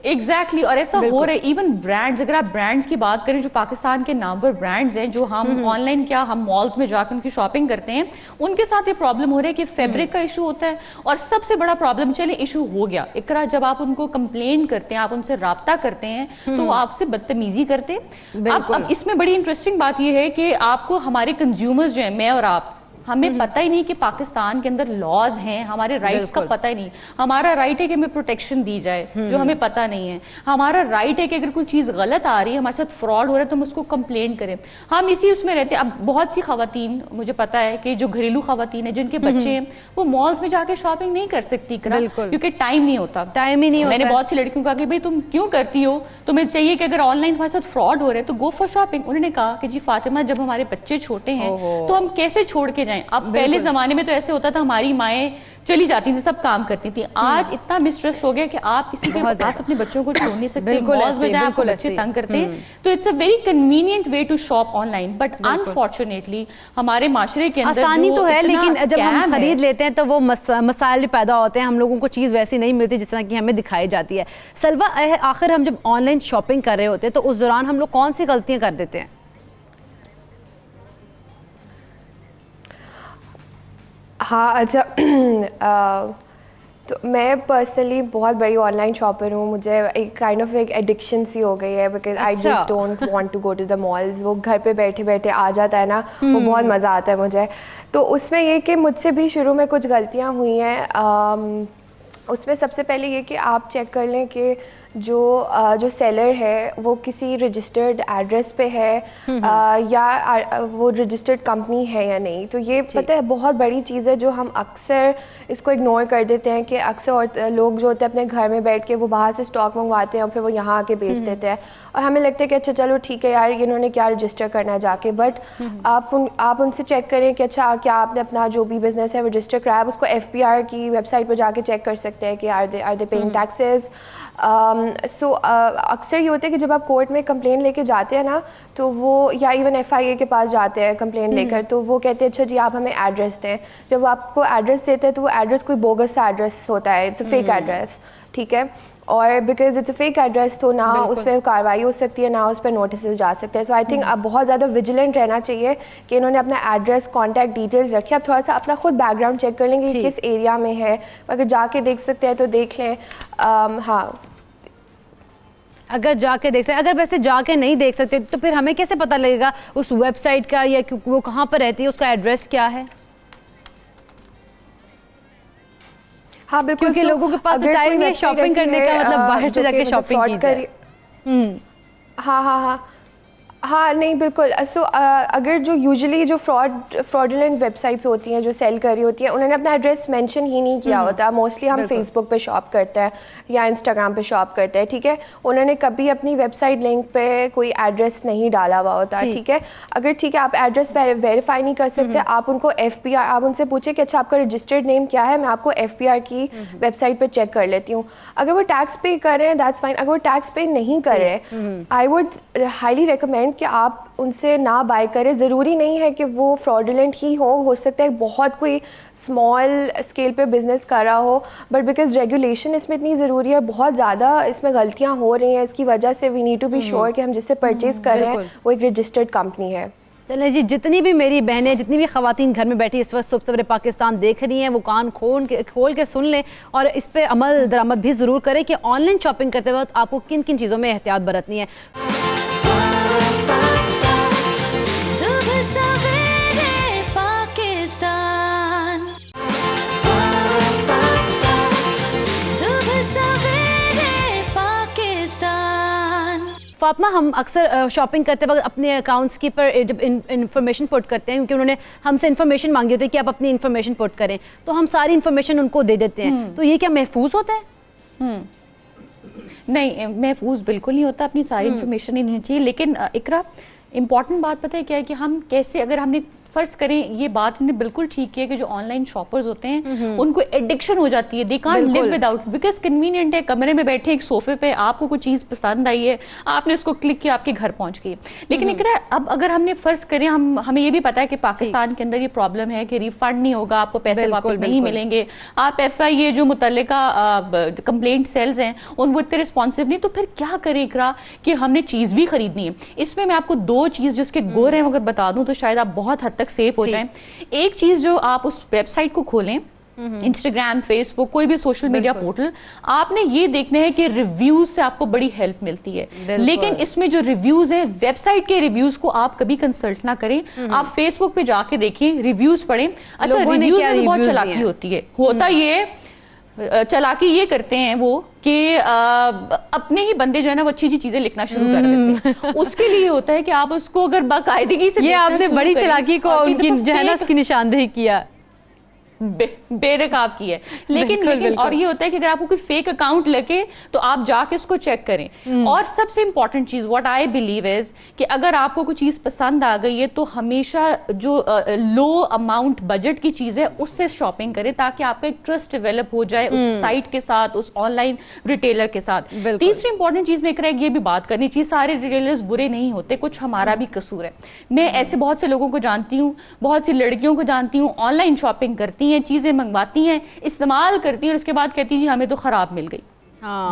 एग्जैक्टली और ऐसा हो रहा है। इवन ब्रांड्स, अगर आप ब्रांड्स की बात करें, जो पाकिस्तान के नामवर ब्रांड्स हैं जो हम ऑनलाइन क्या हम मॉल्स में जाकर उनकी शॉपिंग करते हैं, उनके साथ ये प्रॉब्लम हो रहा है कि फैब्रिक का इशू होता है। और सबसे बड़ा प्रॉब्लम, चले इशू हो गया इकरा, जब आप उनको कंप्लेन करते हैं, आप उनसे राब्ता करते हैं तो वो आपसे बदतमीजी करते हैं। अब इसमें बड़ी इंटरेस्टिंग बात यह है कि आपको हमारे कंज्यूमर्स जो है, मैं और आप, हमें पता ही नहीं कि पाकिस्तान के अंदर लॉज हैं, हमारे राइट्स का पता ही नहीं। हमारा राइट है कि हमें प्रोटेक्शन दी जाए, जो हमें पता नहीं है। हमारा राइट है कि अगर कोई चीज़ गलत आ रही है, हमारे साथ फ्रॉड हो रहा है, तो हम उसको कंप्लेन करें। हम इसी उसमें रहते हैं। अब बहुत सी खवातीन, मुझे पता है कि जो घरेलू खवातीन है, जिनके बच्चे हैं, वो मॉल्स में जाके शॉपिंग नहीं कर सकती क्योंकि टाइम नहीं होता। टाइम ही नहीं होता। मैंने बहुत सी लड़कियों को कहा कि भाई तुम क्यों करती हो, तुम्हें चाहिए कि अगर ऑनलाइन तुम्हारे साथ फ्रॉड हो रहा है तो गो फॉर शॉपिंग। उन्होंने कहा कि जी फातिमा, जब हमारे बच्चे छोटे हैं तो हम कैसे छोड़ के जाएं। अब पहले जमाने में तो ऐसे होता था, हमारी माएँ चली जाती थी, सब काम करती थी। आज इतना मिसट्रस्ट हो गया कि आप किसी के पास अपने बच्चों को छोड़ नहीं सकते, मॉल्स में जाए, आपको बच्चे तंग करते हैं। तो it's a very convenient way to shop online, but unfortunately हमारे माशरे के अंदर आसानी तो है, लेकिन जब हम खरीद लेते हैं तो वो मसाइल भी पैदा होते हैं, हम लोगों को चीज़ वैसी नहीं मिलती जिस तरह की हमें दिखाई जाती है। सलवा, आखिर हम जब ऑनलाइन शॉपिंग कर रहे होते हैं तो उस दौरान हम लोग कौन सी गलतियां कर देते हैं? हाँ, अच्छा तो मैं पर्सनली बहुत बड़ी ऑनलाइन शॉपर हूँ। मुझे एक काइंड ऑफ एक एडिक्शन सी हो गई है, because I just don't want to go to the malls. वो घर पे बैठे बैठे आ जाता है ना, वो बहुत मज़ा आता है मुझे। तो उसमें ये कि मुझसे भी शुरू में कुछ गलतियाँ हुई हैं। उसमें सबसे पहले ये कि आप चेक कर लें कि जो सेलर है वो किसी रजिस्टर्ड एड्रेस पे है या वो रजिस्टर्ड कंपनी है या नहीं। तो ये पता है बहुत बड़ी चीज़ है जो हम अक्सर इसको इग्नोर कर देते हैं कि अक्सर लोग जो होते हैं अपने घर में बैठ के वो बाहर से स्टॉक मंगवाते हैं और फिर वो यहाँ आके बेच देते हैं, और हमें लगता है कि अच्छा चलो ठीक है यार, इन्होंने क्या रजिस्टर करना है जाके। बट आप उनसे चेक करें कि अच्छा क्या आपने अपना जो भी बिज़नेस है वो रजिस्टर कराया। आप उसको FBR की वेबसाइट पर जाके चेक कर सकते हैं कि आर दे पेइंग टैक्सेस। सो अक्सर ये होता है कि जब आप कोर्ट में कंप्लेन लेके जाते हैं ना, तो वो या इवन FIA के पास जाते हैं कंप्लेन लेकर, तो वो कहते हैं अच्छा जी आप हमें एड्रेस दें। जब आपको एड्रेस देते हैं तो वो एड्रेस कोई बोगस एड्रेस होता है, इट्स अ फेक एड्रेस, ठीक है। और because it's a fake address तो ना उस पर कार्रवाई हो सकती है, ना उस पर नोटिस जा सकते हैं। सो आई थिंक अब बहुत ज़्यादा विजिलेंट रहना चाहिए कि इन्होंने अपना एड्रेस, कॉन्टैक्ट डिटेल्स रखी। आप थोड़ा सा अपना खुद बैकग्राउंड चेक कर लेंगे कि किस एरिया में है, अगर जाके देख सकते हैं तो देख लें। हाँ, अगर जाके देख सकते, अगर वैसे जाके नहीं देख सकते तो फिर हमें कैसे पता लगेगा उस वेबसाइट का या वो कहाँ पर रहती है, उसका एड्रेस क्या है? हाँ बिल्कुल, क्योंकि लोगों के पास टाइम नहीं है शॉपिंग करने का, मतलब बाहर से जाके शॉपिंग की जाए। हाँ नहीं बिल्कुल। सो अगर जो यूजुअली जो फ्रॉडुलेंट वेबसाइट्स होती हैं जो सेल कर रही होती हैं, उन्होंने अपना एड्रेस मेंशन ही नहीं किया होता। मोस्टली हम फेसबुक पे शॉप करते हैं या इंस्टाग्राम पे शॉप करते हैं, ठीक है। उन्होंने कभी अपनी वेबसाइट लिंक पे कोई एड्रेस नहीं डाला हुआ होता, ठीक है। अगर ठीक है आप एड्रेस वेरीफाई नहीं कर सकते, आप उनको FBR, आप उनसे पूछे कि अच्छा आपका रजिस्टर्ड नेम क्या है, मैं आपको FBR की वेबसाइट पे चेक कर लेती हूँ। अगर वो टैक्स पे कर रहे हैं दैट्स फाइन, अगर वो टैक्स पे नहीं कर रहे, आई वुड हाईली रिकमेंड कि आप उनसे ना बाय करें। ज़रूरी नहीं है कि वो फ्रॉडुलेंट ही हो सकता है बहुत कोई स्मॉल स्केल पे बिजनेस कर रहा हो, बट बिकॉज रेगुलेशन इसमें इतनी ज़रूरी है, बहुत ज़्यादा इसमें गलतियां हो रही हैं, इसकी वजह से we need to be sure कि हम जिससे परचेज़ कर रहे हैं वो एक रजिस्टर्ड कंपनी है। चलें जी, जितनी भी मेरी बहनें, जितनी भी खवातीन घर में बैठी इस वक्त सुबह सवेरे पाकिस्तान देख रही हैं, वो कान खोल के सुन लें और इस पे अमल दरामद भी ज़रूर करें कि ऑनलाइन शॉपिंग करते वक्त आपको किन किन चीज़ों में एहतियात बरतनी है। सुबह सवेरे पाकिस्तान, सुबह सवेरे पाकिस्तान। फातिमा, हम अक्सर शॉपिंग करते वक्त अपने अकाउंट्स की पर जब इन्फॉर्मेशन पुट करते हैं, क्योंकि उन्होंने हमसे इन्फॉर्मेशन मांगी होती है कि आप अपनी इन्फॉर्मेशन पुट करें, तो हम सारी इन्फॉर्मेशन उनको दे देते हैं, तो ये क्या महफूज होता है? नहीं, महफूज बिल्कुल नहीं होता, अपनी सारी इन्फॉर्मेशन नहीं देनी चाहिए। लेकिन इकरा, इंपॉर्टेंट बात पता है क्या है कि हम कैसे, अगर हमने फर्ज करें, ये बात ने बिल्कुल ठीक किया कि जो ऑनलाइन शॉपर्स होते हैं उनको एडिक्शन हो जाती है, they can't live without, because convenient है, कमरे में बैठे एक सोफे पे आपको कोई चीज पसंद आई है, आपने उसको क्लिक किया, आपके घर पहुंच गई। लेकिन इकरा, अब अगर हमने फर्ज करें, हमें ये भी पता है कि पाकिस्तान के अंदर ये प्रॉब्लम है कि रिफंड नहीं होगा, आपको पैसे वापस नहीं मिलेंगे, आप FIA जो मुतल्लिका कंप्लेंट सेल्स हैं उन वो इतने रिस्पॉन्सिव नहीं, तो फिर क्या करें इकरा कि हमने चीज भी खरीदनी है। इसमें मैं आपको दो चीज जिसके गोर हैं अगर बता दूं तो शायद आप बहुत हद तक सेफ हो जाएं। एक चीज, जो आप उस वेबसाइट को खोलें इंस्टाग्राम, फेसबुक, कोई भी सोशल मीडिया पोर्टल, आपने ये देखना है कि रिव्यूज से आपको बड़ी हेल्प मिलती है। लेकिन इसमें जो रिव्यूज हैं, वेबसाइट के रिव्यूज को आप कभी कंसल्ट ना करें, आप फेसबुक पे जाके देखें, रिव्यूज पढ़ें। अच्छा, रिव्यूज में बहुत चालाकी होती है। होता ये चालाकी ये करते हैं वो कि अपने ही बंदे जो है ना वो अच्छी चीजें लिखना शुरू कर देते हैं। उसके लिए होता है कि आप उसको अगर बाकायदगी से, ये आपने बड़ी चालाकी को उनकी जो है ना उसकी निशानदेही किया, बेरकाब की है। लेकिन और ये होता है कि अगर आपको कोई फेक अकाउंट लगे तो आप जाके उसको चेक करें। और सबसे इंपॉर्टेंट चीज व्हाट आई बिलीव इज कि अगर आपको कोई चीज पसंद आ गई है तो हमेशा जो लो अमाउंट बजट की चीज है उससे शॉपिंग करें, ताकि आपका एक ट्रस्ट डेवलप हो जाए उस साइट के साथ, उस ऑनलाइन रिटेलर के साथ। तीसरी इंपॉर्टेंट चीज में ये भी बात करनी चाहिए, सारे रिटेलर्स बुरे नहीं होते, कुछ हमारा भी कसूर है। मैं ऐसे बहुत से लोगों को जानती हूँ, बहुत सी लड़कियों को जानती हूँ, ऑनलाइन शॉपिंग करती हैं, चीजें मंगवाती हैं, इस्तेमाल करती हैं और उसके बाद कहती हैं हमें तो खराब मिल गई।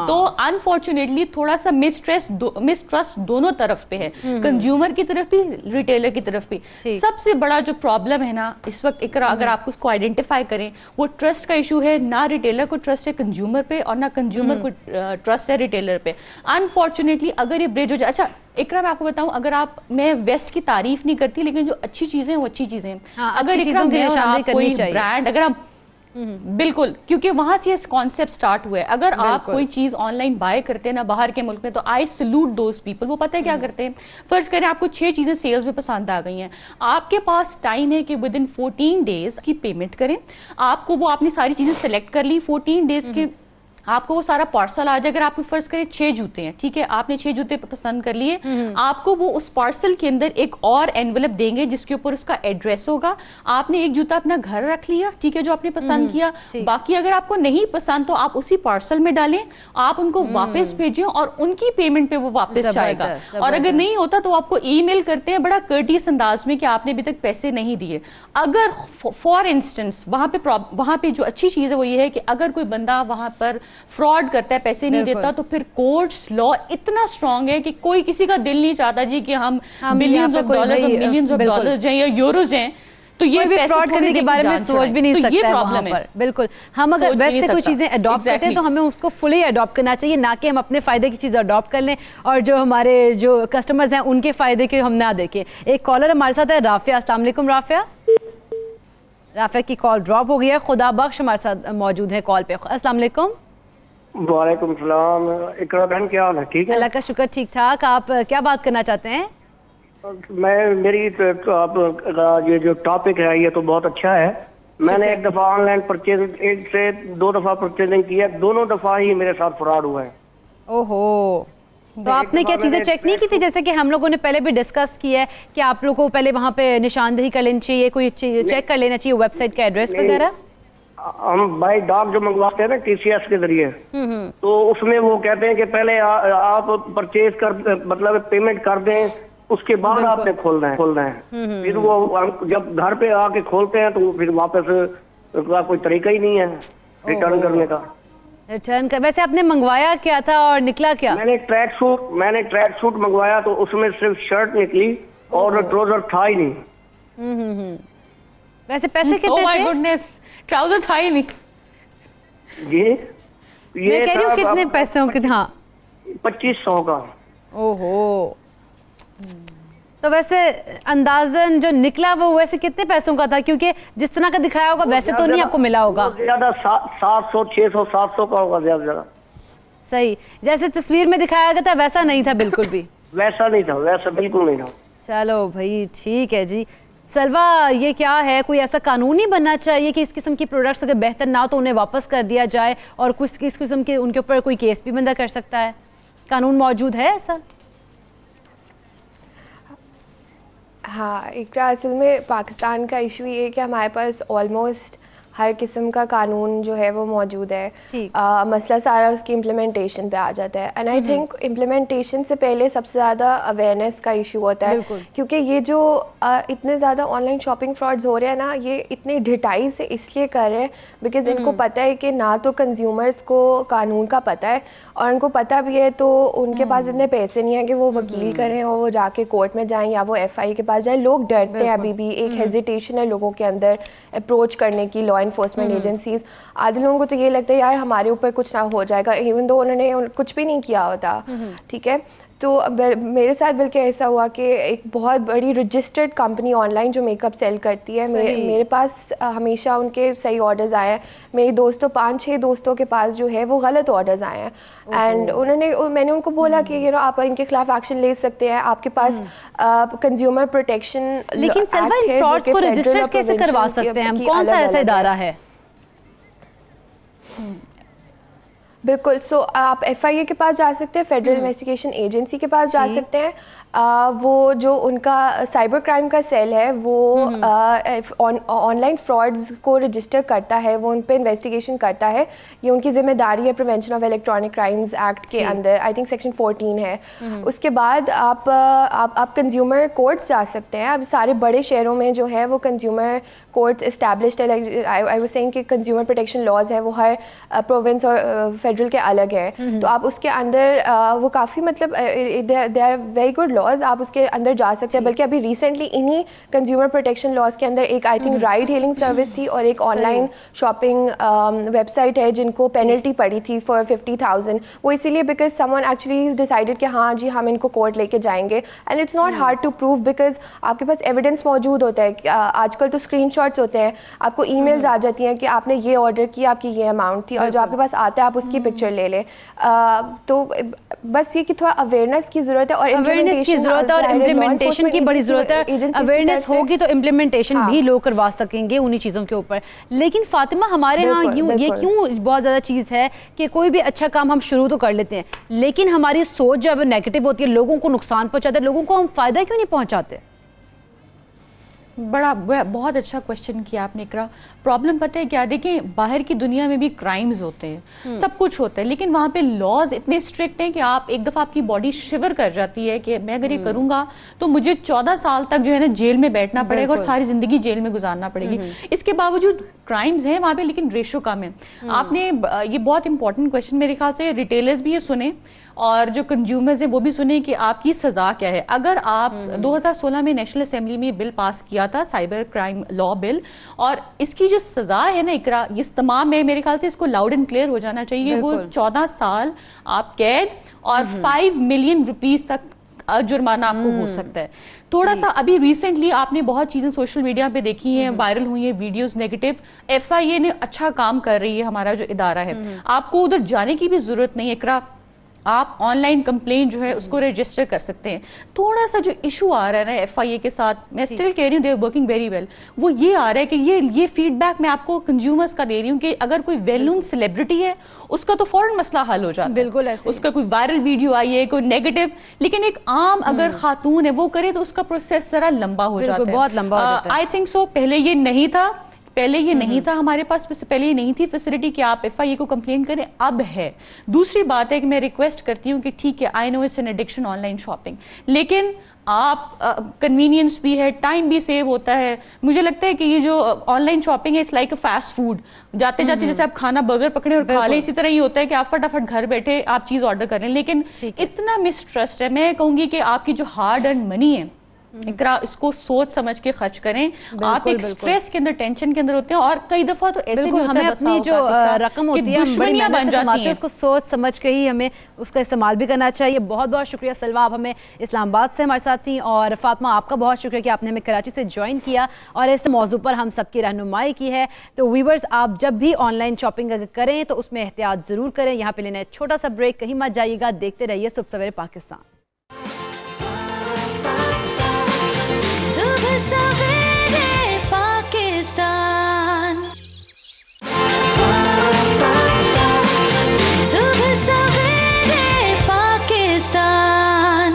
तो अनफॉर्चुनेटली थोड़ा सा मिसट्रस्ट दोनों तरफ पे है, कंज्यूमर की तरफ भी, रिटेलर की तरफ भी। सबसे बड़ा जो प्रॉब्लम है ना इस वक्त इकरा, अगर आप उसको आइडेंटिफाई करें, वो ट्रस्ट का इशू है। ना रिटेलर को ट्रस्ट है कंज्यूमर पे और ना कंज्यूमर को ट्रस्ट है रिटेलर पे। अनफॉर्चुनेटली अगर ये ब्रिज हो जाए, अच्छा इकरा मैं आपको बताऊं, अगर आप, मैं वेस्ट की तारीफ नहीं करती, लेकिन जो अच्छी चीजें हैं वो अच्छी चीजें हैं। अगर इकरा मैं और आप कोई ब्रांड, अगर आप बिल्कुल, क्योंकि वहां से ये कॉन्सेप्ट स्टार्ट हुआ है। अगर आप कोई चीज ऑनलाइन बाय करते हैं ना बाहर के मुल्क में, तो आई सल्यूट दोज पीपल। वो पता है क्या करते हैं, फर्ज करें आपको 6 चीजें सेल्स में पसंद आ गई हैं, आपके पास टाइम है कि विद इन 14 डेज की पेमेंट करें। आपको वो आपने सारी चीजें सेलेक्ट कर ली, 14 डेज के आपको वो सारा पार्सल आ जाए। अगर आपको फर्ज करें 6 जूते हैं, ठीक है, आपने 6 जूते पसंद कर लिए, आपको वो उस पार्सल के अंदर एक और एनवेलप देंगे जिसके ऊपर उसका एड्रेस होगा। आपने एक जूता अपना घर रख लिया, ठीक है, जो आपने पसंद किया। बाकी अगर आपको नहीं पसंद तो आप उसी पार्सल में डालें, आप उनको वापस भेजें और उनकी पेमेंट पे वो वापस जाएगा। और अगर नहीं होता तो आपको ईमेल करते हैं बड़ा कर्टियस अंदाज में कि आपने अभी तक पैसे नहीं दिए। अगर फॉर इंस्टेंस वहां पे जो अच्छी चीज है वो ये है कि अगर कोई बंदा वहां पर फ्रॉड करता है, पैसे नहीं देता, तो फिर कोर्ट्स लॉ इतना स्ट्रांग है कि कोई किसी का दिल नहीं चाहता जी कि हम billions of dollars, millions of dollars हैं या यूरोज हैं, तो ये भी फ्रॉड करने के बारे में सोच भी नहीं सकता है वहां पर। बिल्कुल, हम अगर वेस्ट से कोई चीजें अडॉप्ट करते हैं तो हमें उसको फुली अडॉप्ट करना चाहिए, ना कि हम अपने फायदे की चीज अडॉप्ट कर लें और जो हमारे जो कस्टमर्स हैं उनके फायदे के हम ना देखें। एक कॉलर हमारे साथ है, राफिया। अस्सलाम वालेकुम राफिया। राफिया की कॉल ड्रॉप हो गई है। खुदा बख्श हमारे साथ मौजूद है कॉल पे। अस्सलाम वालेकुम। वालेकुम सलाम। इकरा बहन क्या हाल है? ठीक है, अल्लाह का शुक्र, ठीक ठाक। आप क्या बात करना चाहते हैं? मेरी आप ये जो टॉपिक है ये तो बहुत अच्छा है। मैंने एक दफा ऑनलाइन परचेज, 1 से 2 दफा परचेजिंग किया, दोनों दफा ही मेरे साथ फ्रॉड हुआ है। ओहो, तो आपने क्या चीजें चेक नहीं की थी? जैसे कि हम लोगों ने पहले भी डिस्कस किया है कि आप लोगों को पहले वहाँ पे निशानदेही कर लेनी चाहिए, कोई चीज चेक कर लेना चाहिए, वेबसाइट का एड्रेस वगैरह। हम बाई डॉक जो मंगवाते हैं ना TCS के जरिए, तो उसमें वो कहते हैं कि पहले आप परचेज कर, मतलब पेमेंट कर दें, उसके बाद आपने खोलना है। फिर वो जब घर पे आके खोलते हैं तो फिर वापस का कोई तरीका ही नहीं है रिटर्न करने का। रिटर्न कर, वैसे आपने मंगवाया क्या था और निकला क्या? मैंने ट्रैक सूट मंगवाया तो उसमें सिर्फ शर्ट निकली और ट्राउजर था ही नहीं। वैसे पैसे कितने थे? ओह माय गुडनेस, ट्राउजर था ही नहीं जी। मैं कह रही हूँ कितने पैसों के? हाँ, 2500 का। ओहो, तो वैसे अंदाजन जो निकला वो वैसे कितने पैसों का था? क्योंकि जिस तरह का दिखाया होगा वैसे तो नहीं आपको मिला होगा। ज्यादा 700, 600, 700 का होगा ज्यादा। सही, जैसे तस्वीर में दिखाया गया था वैसा नहीं था बिल्कुल भी। वैसा नहीं था, वैसा बिल्कुल नहीं था। चलो भाई ठीक है जी। सलवा, ये क्या है, कोई ऐसा कानून ही बनना चाहिए कि इस किस्म की प्रोडक्ट्स अगर बेहतर ना तो उन्हें वापस कर दिया जाए और कुछ इस किस्म के उनके ऊपर कोई केस भी बंदा कर सकता है? कानून मौजूद है ऐसा? हाँ, इकरा, असल में पाकिस्तान का इशू ये है कि हमारे पास ऑलमोस्ट हर किस्म का कानून जो है वो मौजूद है। मसला सारा उसकी इम्प्लीमेंटेशन पे आ जाता है। एंड आई थिंक इम्प्लीमेंटेशन से पहले सबसे ज़्यादा अवेयरनेस का इशू होता है, क्योंकि ये जो इतने ज़्यादा ऑनलाइन शॉपिंग फ्रॉड्स हो रहे हैं ना, ये इतनी ढिठाई से इसलिए कर रहे हैं बिकॉज इनको पता है कि ना तो कंज्यूमर्स को कानून का पता है और उनको पता भी है तो उनके पास इतने पैसे नहीं है कि वो वकील करें और वो जाके कोर्ट में जाएं या वो FI के पास जाएं। लोग डरते हैं, अभी भी एक हेजिटेशन है लोगों के अंदर अप्रोच करने की लॉ इन्फोर्समेंट एजेंसीज, आधे लोगों को तो ये लगता है यार हमारे ऊपर कुछ ना हो जाएगा, इवन दो उन्होंने कुछ भी नहीं किया होता, ठीक है। तो मेरे साथ बल्कि ऐसा हुआ कि एक बहुत बड़ी रजिस्टर्ड कंपनी ऑनलाइन जो मेकअप सेल करती है, मेरे पास हमेशा उनके सही ऑर्डर्स आए हैं। मेरे दोस्तों 5-6 दोस्तों के पास जो है वो गलत ऑर्डर्स आए हैं, एंड मैंने उनको बोला कि आप इनके खिलाफ एक्शन ले सकते हैं, आपके पास कंज्यूमर प्रोटेक्शन। लेकिन फ्रॉड्स को रजिस्टर कैसे करवा सकते हैं हम, कौन सा ऐसा इदारा है? बिल्कुल, सो आप FIA के पास जा सकते हैं, फेडरल इन्वेस्टिगेशन एजेंसी के पास जा सकते हैं। वो जो उनका साइबर क्राइम का सेल है वो ऑनलाइन फ्रॉड्स को रजिस्टर करता है, वो उन पे इन्वेस्टिगेशन करता है, ये उनकी जिम्मेदारी है prevention of electronic crimes act के अंदर, आई थिंक सेक्शन 14 है। उसके बाद आप कंज्यूमर कोर्ट्स जा सकते हैं। अब सारे बड़े शहरों में जो है वो कंज्यूमर कोर्ट्स इस्टेब्लिश्ड है, आई वाज सेइंग कि कंज्यूमर प्रोटेक्शन लॉज है वो हर प्रोविंस और फेडरल के अलग है, तो आप उसके अंदर वो काफ़ी मतलब they are very good laws, आप उसके अंदर जा सकते हैं। बल्कि अभी रिसेंटली इन्हीं कंज्यूमर प्रोटेक्शन लॉज के अंदर एक I think ride hailing service थी और एक ऑनलाइन शॉपिंग वेबसाइट है जिनको पेनल्टी पड़ी थी फॉर 50,000, वो इसीलिए बिकॉज समवन एक्चुअली डिसाइडेड कि हाँ जी हम इनको कोर्ट लेके जाएंगे, and it's not hard to prove because आपके पास एविडेंस मौजूद होता है। आजकल तो स्क्रीनशॉट्स होते हैं, आपको ईमेल्स आ जाती हैं कि आपने ये ऑर्डर किया, आपकी ये अमाउंट थी, और जो आपके पास आता है आप उसकी पिक्चर ले लें। तो बस ये कि थोड़ा अवेयरनेस की ज़रूरत है, और अवेयरनेस की ज़रूरत है और इम्प्लीमेंटेशन की बड़ी ज़रूरत है। अवेयरनेस होगी तो इम्प्लीमेंटेशन भी लोग करवा सकेंगे उन्हीं चीज़ों के ऊपर। लेकिन फातिमा हमारे यहाँ ये क्यों बहुत ज़्यादा चीज़ है कि कोई भी अच्छा काम हम शुरू तो कर लेते हैं, लेकिन हमारी सोच जब नेगेटिव होती है, लोगों को नुकसान पहुँचाते हैं, लोगों को हम फ़ायदा क्यों नहीं पहुँचाते? बहुत अच्छा क्वेश्चन किया आपने इकरा। प्रॉब्लम पता है क्या, देखिए बाहर की दुनिया में भी क्राइम्स होते हैं, सब कुछ होता है, लेकिन वहां पे लॉज इतने स्ट्रिक्ट हैं कि आप एक दफा आपकी बॉडी शिवर कर जाती है कि मैं अगर ये करूंगा तो मुझे 14 साल तक जो है ना जेल में बैठना पड़ेगा और सारी जिंदगी जेल में गुजारना पड़ेगी। इसके बावजूद क्राइम्स हैं वहां पे, लेकिन रेशो कम है। आपने ये बहुत इंपॉर्टेंट क्वेश्चन मेरे ख्याल से रिटेलर्स भी ये सुने और जो कंज्यूमर्स हैं वो भी सुने कि आपकी सजा क्या है। अगर आप 2016 में नेशनल असेंबली में बिल पास किया था, साइबर क्राइम लॉ बिल, और इसकी जो सजा है ना इकरा, ये तमाम है, मेरे ख्याल से इसको लाउड एंड क्लियर हो जाना चाहिए। वो 14 साल आप कैद और 5 मिलियन रुपीस तक जुर्माना आपको हो सकता है। थोड़ा सा अभी रिसेंटली आपने बहुत चीजें सोशल मीडिया पे देखी हैं, वायरल हुई हैं वीडियोस नेगेटिव। FIA ने अच्छा काम कर रही है, हमारा जो इदारा है, आपको उधर जाने की भी जरूरत नहीं है इकरा, आप ऑनलाइन कंप्लेंट जो है उसको रजिस्टर कर सकते हैं। थोड़ा सा जो इशू आ रहा है ना FIA के साथ, मैं स्टिल कह रही हूँ they are working very well, वो ये आ रहा है कि ये फीडबैक मैं आपको कंज्यूमर्स का दे रही हूँ कि अगर कोई वेल नोन सेलिब्रिटी है उसका तो फौरन मसला हल हो जाता है, बिल्कुल ऐसे उसका कोई वायरल वीडियो आई है, कोई नेगेटिव, लेकिन एक आम अगर खातून है वो करे तो उसका प्रोसेस जरा लंबा हो जाता है, बहुत लंबा हो जाता है। आई थिंक सो पहले ये नहीं था हमारे पास, पहले ये नहीं थी फैसिलिटी कि आप FIA को कंप्लेन करें, अब है। दूसरी बात है कि मैं रिक्वेस्ट करती हूँ कि ठीक है, I know it's an addiction online shopping, लेकिन आप कन्वीनियंस भी है, टाइम भी सेव होता है। मुझे लगता है कि ये जो ऑनलाइन शॉपिंग है it's like a fast food, जाते जाते जैसे आप खाना बर्गर पकड़े और खा लें, इसी तरह ही होता है कि आप फटाफट घर बैठे आप चीज ऑर्डर करें। लेकिन इतना मिसट्रस्ट है, मैं कहूंगी कि आपकी जो हार्ड अर्न मनी है इकरा, इसको सोच समझ के खर्च करें। आप एक स्ट्रेस के अंदर, टेंशन के अंदर होते हैं, और कई दफा तो ऐसे भी होता है हमें अपनी जो रकम होती है दुश्मनियां बन जाती हैं, उसको सोच समझ के ही हमें उसका इस्तेमाल भी करना चाहिए। बहुत बहुत शुक्रिया सलवा, आप हमें इस्लामाबाद से हमारे साथ थी, और फातिमा आपका बहुत शुक्रिया कि आपने हमें कराची से ज्वाइन किया और इस मौजू पर हम सबकी रहनुमाई की है। तो व्यूअर्स, आप जब भी ऑनलाइन शॉपिंग अगर करें तो उसमें एहतियात ज़रूर करें। यहाँ पे लेना है छोटा सा ब्रेक, कहीं मत जाइएगा, देखते रहिए सुबह सवेरे पाकिस्तान। सुबह सवेरे पाकिस्तान, सुबह सवेरे पाकिस्तान।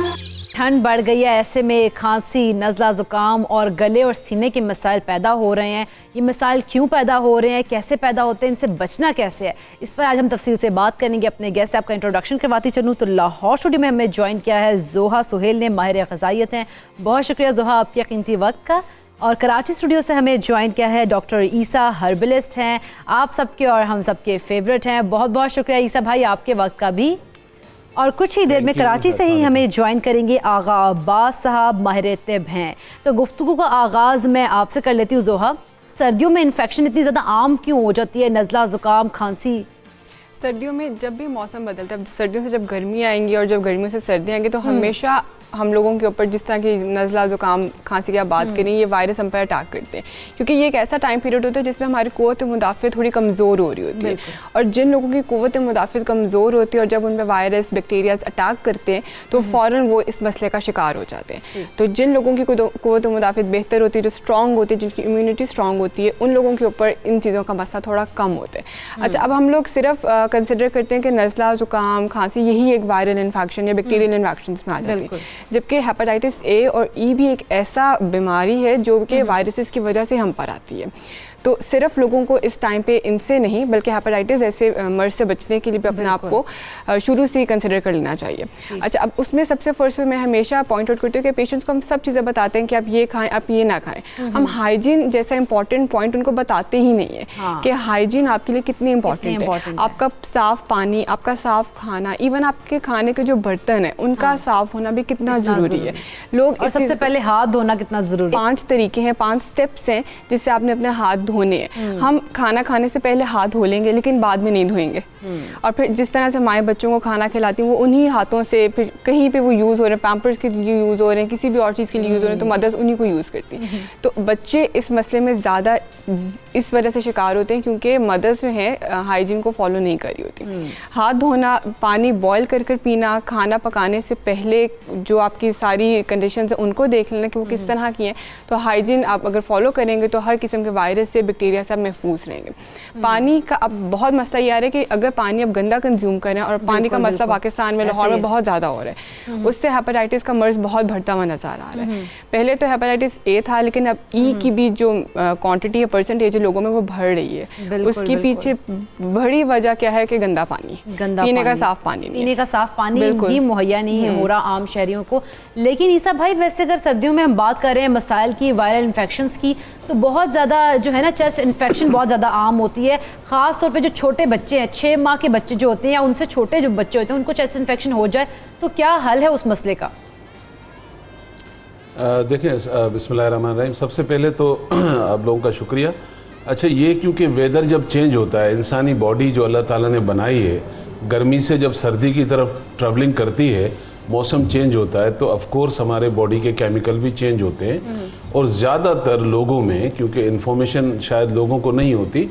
ठंड बढ़ गई है, ऐसे में खांसी, नज़ला, ज़ुकाम और गले और सीने के मसाइल पैदा हो रहे हैं। ये मसाइल क्यों पैदा हो रहे हैं, कैसे पैदा होते हैं, इनसे बचना कैसे है, इस पर आज हम तफसील से बात करेंगे। अपने गेस्ट से आपका इंट्रोडक्शन करवाती चलूँ तो लाहौर स्टूडियो में हमें ज्वाइन किया है जोहा सुहेल ने, माहिर ग़िज़ाइयत हैं। बहुत शुक्रिया जोहा आपके कीमती वक्त का। और कराची स्टूडियो से हमें ज्वाइन किया है डॉक्टर ईसा, हर्बलिस्ट हैं, आप सबके और हम सबके फेवरेट हैं। बहुत बहुत शुक्रिया ईसा भाई आपके वक्त का भी। और कुछ ही देर में कराची से ही हमें ज्वाइन करेंगे आगा अब्बास साहब, माहिर तिब हैं। तो गुफ्तगू का आगाज़ मैं आपसे कर लेती हूँ जोहा। सर्दियों में इन्फेक्शन इतनी ज़्यादा आम क्यों हो जाती है, नज़ला, ज़ुकाम, खांसी? सर्दियों में जब भी मौसम बदलता है, सर्दियों से जब गर्मी आएंगी और जब गर्मियों से सर्दी आएंगी, तो हमेशा हम लोगों के ऊपर जिस तरह की नज़ला, ज़ुकाम, खांसी की आप बात करें, ये वायरस हम पर अटैक करते हैं, क्योंकि ये एक ऐसा टाइम पीरियड होता है जिसमें हमारी क़ुव्वत मुदाफ़िअत थोड़ी कमज़ोर हो रही होती है। और जिन लोगों की क़ुव्वत मुदाफ़िअत कमज़ोर होती है और जब उन पर वायरस, बैक्टीरियाज अटैक करते हैं, तो फ़ौरन वो इस मसले का शिकार हो जाते हैं। तो जिन लोगों की क़ुव्वत मुदाफ़िअत बेहतर होती है, जो स्ट्रॉन्ग होती है, जिनकी इम्यूनिटी स्ट्रॉन्ग होती है, उन लोगों के ऊपर इन चीज़ों का मसला थोड़ा कम होता है। अच्छा, अब हम लोग सिर्फ कंसिडर करते हैं कि नज़ला, ज़ुकाम, खांसी यही एक वायरल इन्फेक्शन या बैक्टीरियल इन्फेक्शन में आ जाती है, जबकि हेपेटाइटिस ए और ई भी एक ऐसा बीमारी है जो कि वायरसेस की वजह से हम पर आती है। तो सिर्फ लोगों को इस टाइम पे इनसे नहीं, बल्कि हेपेटाइटिस ऐसे मर्ज से बचने के लिए भी अपने आप को शुरू से ही कंसिडर कर लेना चाहिए। अच्छा, अब उसमें सबसे फर्स्ट पे मैं हमेशा पॉइंट आउट करती हूँ कि पेशेंट्स को हम सब चीज़ें बताते हैं कि आप ये खाएं, आप ये ना खाएं। हम हाइजीन जैसा इंपॉर्टेंट पॉइंट उनको बताते ही नहीं है कि हाइजीन आपके लिए कितनी इंपॉर्टेंट है। आपका साफ पानी, आपका साफ खाना, इवन आपके खाने के जो बर्तन है उनका साफ होना भी कितना ज़रूरी है। लोग सबसे पहले हाथ धोना कितना ज़रूरी है। 5 तरीके हैं, 5 स्टेप्स हैं जिससे आपने अपने हाथ धोने हैं। हम खाना खाने से पहले हाथ धो लेंगे लेकिन बाद में नहीं धोएंगे। और फिर जिस तरह से माएँ बच्चों को खाना खिलाती हैं, वो उन्हीं हाथों से फिर कहीं पे वो यूज़ हो रहे हैं, पैम्पर्स के लिए यूज़ हो रहे हैं, किसी भी और चीज़ के लिए यूज़ हो रहे हैं, तो मदर्स उन्हीं को यूज़ करती हैं। तो बच्चे इस मसले में ज़्यादा इस वजह से शिकार होते हैं क्योंकि मदर्स जो हैं हाइजीन को फॉलो नहीं कर रही होती। हाथ धोना, पानी बॉयल कर कर पीना, खाना पकाने से पहले जो आपकी सारी कंडीशंस हैं उनको देख लेना कि वो किस तरह की हैं। तो हाइजीन आप अगर फॉलो करेंगे तो हर किस्म के वायरस से, बैक्टीरिया से महफूज रहेंगे। पानी का अब बहुत मसला ये आ रहा है कि अगर पानी अब गंदा कंज्यूम करें, और पानी का मसला पाकिस्तान में, लाहौर में बहुत ज़्यादा हो रहा है, उससे हेपेटाइटिस का मर्ज बहुत बढ़ता हुआ नजर आ रहा है। पहले तो हेपेटाइटिस ए था, लेकिन अब ई की भी जो क्वांटिटी है, परसेंटेज लोगों में वो बढ़ रही है। उसके पीछे बड़ी वजह क्या है कि गंदा पानी, पीने का साफ पानी, पीने का साफ पानी भी मुहैया नहीं हो रहा आम शहरियों को। लेकिन ईसा भाई, वैसे अगर सर्दियों में हम बात कर रहे हैं मसाइल की, वायरल इन्फेक्शंस की, तो बहुत ज़्यादा जो है ना चेस्ट इन्फेक्शन बहुत ज़्यादा आम होती है। ख़ास तौर पे जो छोटे बच्चे हैं, 6 माह के बच्चे जो होते हैं या उनसे छोटे जो बच्चे होते हैं, उनको चेस्ट इन्फेक्शन हो जाए तो क्या हल है उस मसले का? देखिए, बिस्मिल्लाहिर्रहमानिर्रहीम, सबसे पहले तो आप लोगों का शुक्रिया। अच्छा, ये क्योंकि वेदर जब चेंज होता है, इंसानी बॉडी जो अल्लाह ताला ने बनाई है, गर्मी से जब सर्दी की तरफ ट्रैवलिंग करती है, मौसम चेंज होता है, तो ऑफ कोर्स हमारे बॉडी के केमिकल भी चेंज होते हैं। और ज़्यादातर लोगों में, क्योंकि इन्फॉर्मेशन शायद लोगों को नहीं होती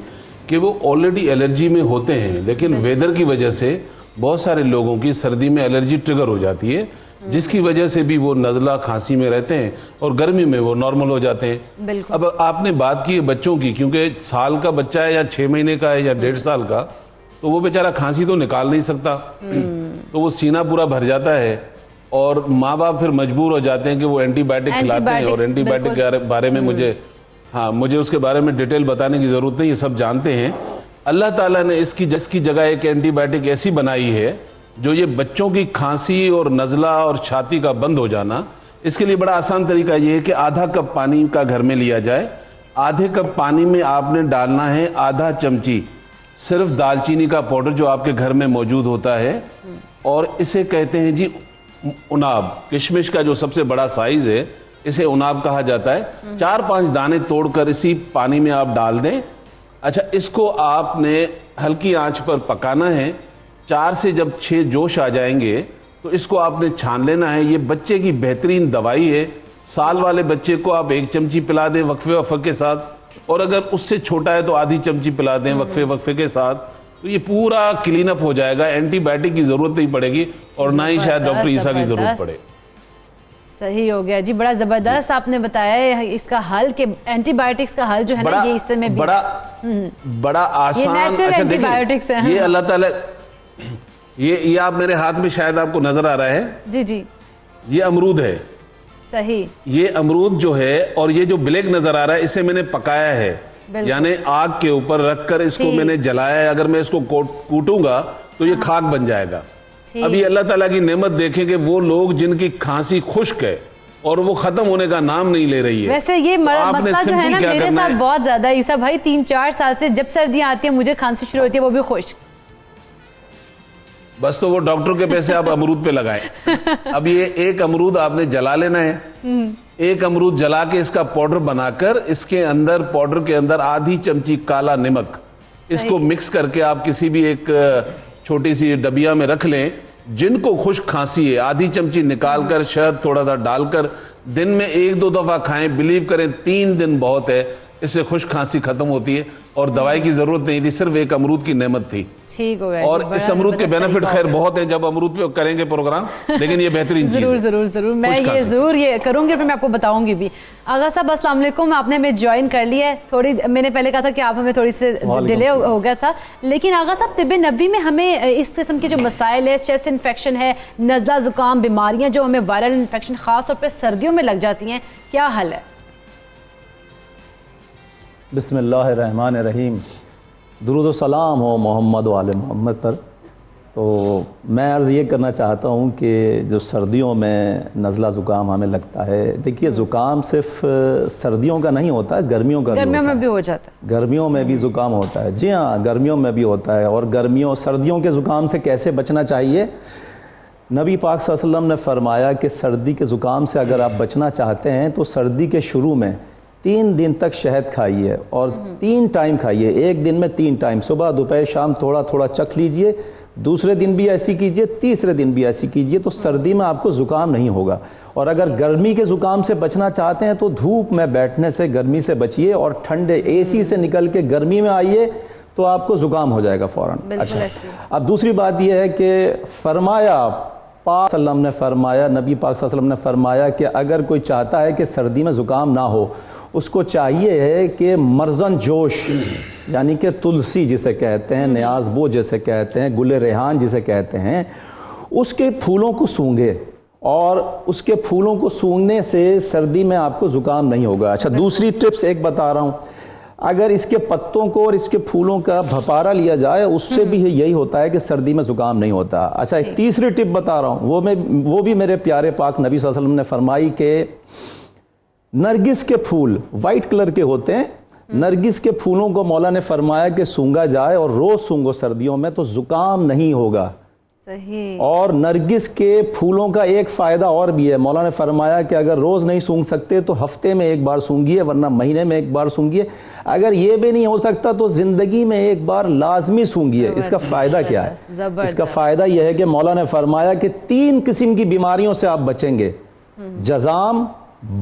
कि वो ऑलरेडी एलर्जी में होते हैं, लेकिन वेदर की वजह से बहुत सारे लोगों की सर्दी में एलर्जी ट्रिगर हो जाती है, जिसकी वजह से भी वो नज़ला, खांसी में रहते हैं और गर्मी में वो नॉर्मल हो जाते हैं। अब आपने बात की है बच्चों की, क्योंकि साल का बच्चा है या 6 महीने का है या 1.5 साल का, तो वो बेचारा खांसी तो निकाल नहीं सकता, तो वो सीना पूरा भर जाता है और माँ बाप फिर मजबूर हो जाते हैं कि वो एंटीबायोटिक खिलाते हैं। और एंटीबायोटिक के बारे में मुझे उसके बारे में डिटेल बताने की ज़रूरत नहीं, ये सब जानते हैं। अल्लाह ताला ने इसकी जगह एक एंटीबायोटिक ऐसी बनाई है जो ये बच्चों की खांसी और नज़ला और छाती का बंद हो जाना, इसके लिए बड़ा आसान तरीका ये है कि आधा कप पानी का घर में लिया जाए। आधे कप पानी में आपने डालना है आधा चमची सिर्फ दालचीनी का पाउडर जो आपके घर में मौजूद होता है, और इसे कहते हैं जी उनाब। किशमिश का जो सबसे बड़ा साइज है, इसे उनाब कहा जाता है। 4-5 दाने तोड़कर इसी पानी में आप डाल दें। अच्छा, इसको आपने हल्की आंच पर पकाना है। 4 से जब 6 जोश आ जाएंगे तो इसको आपने छान लेना है। ये बच्चे की बेहतरीन दवाई है। साल वाले बच्चे को आप 1 चमची पिला दें वक्फे के साथ, और अगर उससे छोटा है तो आधी चमची पिला दें वक्फे के साथ, तो ये पूरा क्लीन अप हो जाएगा। एंटीबायोटिक की जरूरत नहीं पड़ेगी और ना ही शायद डॉक्टर ईसा की जरूरत पड़े। सही हो गया जी, बड़ा जबरदस्त आपने बताया है इसका हल के एंटीबायोटिक्स का हल जो है ना, ये इससे में भी बड़ा आसान। अच्छा, एंटीबायोटिक्स है, ये अल्लाह ताला, ये आप मेरे हाथ में शायद आपको नजर आ रहा है जी जी, ये अमरूद है। सही, ये अमरूद जो है, और ये जो ब्लैक नजर आ रहा है, इसे मैंने पकाया है, यानी आग के ऊपर रखकर इसको मैंने जलाया है। अगर मैं इसको कूटूंगा तो ये खाक बन जाएगा। अभी अल्लाह ताला की नेमत देखें कि वो लोग जिनकी खांसी खुश्क है और वो खत्म होने का नाम नहीं ले रही है। वैसे ये मसला जो है ना मेरे साथ बहुत ज्यादा ईसा भाई, 3-4 साल से जब सर्दियां आती है मुझे खांसी शुरू होती है, वो भी खुश्क। बस तो वो डॉक्टर के पैसे आप अमरूद पे लगाएं। अब ये एक अमरूद आपने जला लेना है, एक अमरूद जला के इसका पाउडर बनाकर इसके अंदर पाउडर के अंदर आधी चमची काला नमक, इसको मिक्स करके आप किसी भी एक छोटी सी डबिया में रख लें। जिनको खुश्क खांसी है आधी चमची निकाल कर शहद थोड़ा सा डालकर दिन में 1-2 दफा खाएं। बिलीव करें 3 दिन बहुत है, इससे खुश्क खांसी खत्म होती है और दवाई की जरूरत नहीं थी, सिर्फ एक अमरूद की नेमत थी। ठीक हो गया। और इस अमरूद के बेनिफिट खैर बहुत हैं, जब अमरूद पे करेंगे प्रोग्राम, लेकिन ये बेहतरीन चीज है। जरूर मैं ये जरूर ये करूंगी, फिर मैं आपको बताऊंगी भी। आगा साहब अस्सलाम वालेकुम, आपने हमें ज्वाइन कर लिया है। थोड़ी मैंने पहले कहा था कि आप हमें थोड़ी सी डिले हो गया था, लेकिन आगा साहब तिब्बे नबी में हमें इस किस्म के जो मसाइल है, चेस्ट इन्फेक्शन है, नज़ला जुकाम, बीमारियां जो हमें वायरल इन्फेक्शन खास तौर पर सर्दियों में लग जाती हैं, क्या हल है? बिस्मिल्लाहिर्रहमानिर्रहीम। दुरूद सलाम हो मोहम्मद वाले मोहम्मद पर। तो मैं अर्ज़ ये करना चाहता हूँ कि जो सर्दियों में नज़ला ज़ुकाम हमें लगता है, देखिए ज़ुकाम सिर्फ सर्दियों का नहीं होता है, गर्मियों में भी हो जाता है। गर्मियों में भी ज़ुकाम होता है, जी हाँ, गर्मियों में भी होता है। और सर्दियों के ज़ुकाम से कैसे बचना चाहिए? नबी पाक सल्लल्लाहु अलैहि वसल्लम ने फरमाया कि सर्दी के ज़ुकाम से अगर आप बचना चाहते हैं तो सर्दी के शुरू में 3 दिन तक शहद खाइए और 3 टाइम खाइए, एक दिन में 3 टाइम, सुबह दोपहर शाम थोड़ा थोड़ा चख लीजिए। दूसरे दिन भी ऐसी कीजिए, तीसरे दिन भी ऐसी कीजिए, तो सर्दी में आपको ज़ुकाम नहीं होगा। और अगर गर्मी के ज़ुकाम से बचना चाहते हैं तो धूप में बैठने से गर्मी से बचिए और ठंडे एसी से निकल के गर्मी में आइए तो आपको ज़ुकाम हो जाएगा फ़ौरन। अच्छा, अब दूसरी बात यह है कि फरमाया पाक सल्लम ने फरमाया, नबी पाक सल्लम ने फरमाया कि अगर कोई चाहता है कि सर्दी में ज़ुकाम ना हो, उसको चाहिए है कि मर्जन जोश यानी कि तुलसी जिसे कहते हैं, न्याज़बो जिसे कहते हैं, गुले रेहान जिसे कहते हैं, उसके फूलों को सूंघे और उसके फूलों को सूंघने से सर्दी में आपको ज़ुकाम नहीं होगा। अच्छा, दूसरी टिप्स एक बता रहा हूँ, अगर इसके पत्तों को और इसके फूलों का भपारा लिया जाए उससे भी यही होता है कि सर्दी में ज़ुकाम नहीं होता। अच्छा, एक तीसरी टिप बता रहा हूँ, वो भी मेरे प्यारे पाक नबी सल्लल्लाहु अलैहि वसल्लम ने फरमाई कि नरगिस के फूल वाइट कलर के होते हैं, नरगिस के फूलों को मौला ने फरमाया कि सूंघा जाए और रोज सूंघो सर्दियों में तो जुकाम नहीं होगा। सही। और नरगिस के फूलों का एक फायदा और भी है, मौला ने फरमाया कि अगर रोज नहीं सूंघ सकते तो हफ्ते में एक बार सूंघिए, वरना महीने में एक बार सूंघिए। अगर ये भी नहीं हो सकता तो जिंदगी में एक बार लाजमी सूंघिए। इसका फायदा क्या है? इसका फायदा यह है कि मौला ने फरमाया कि 3 किस्म की बीमारियों से आप बचेंगे, जजाम,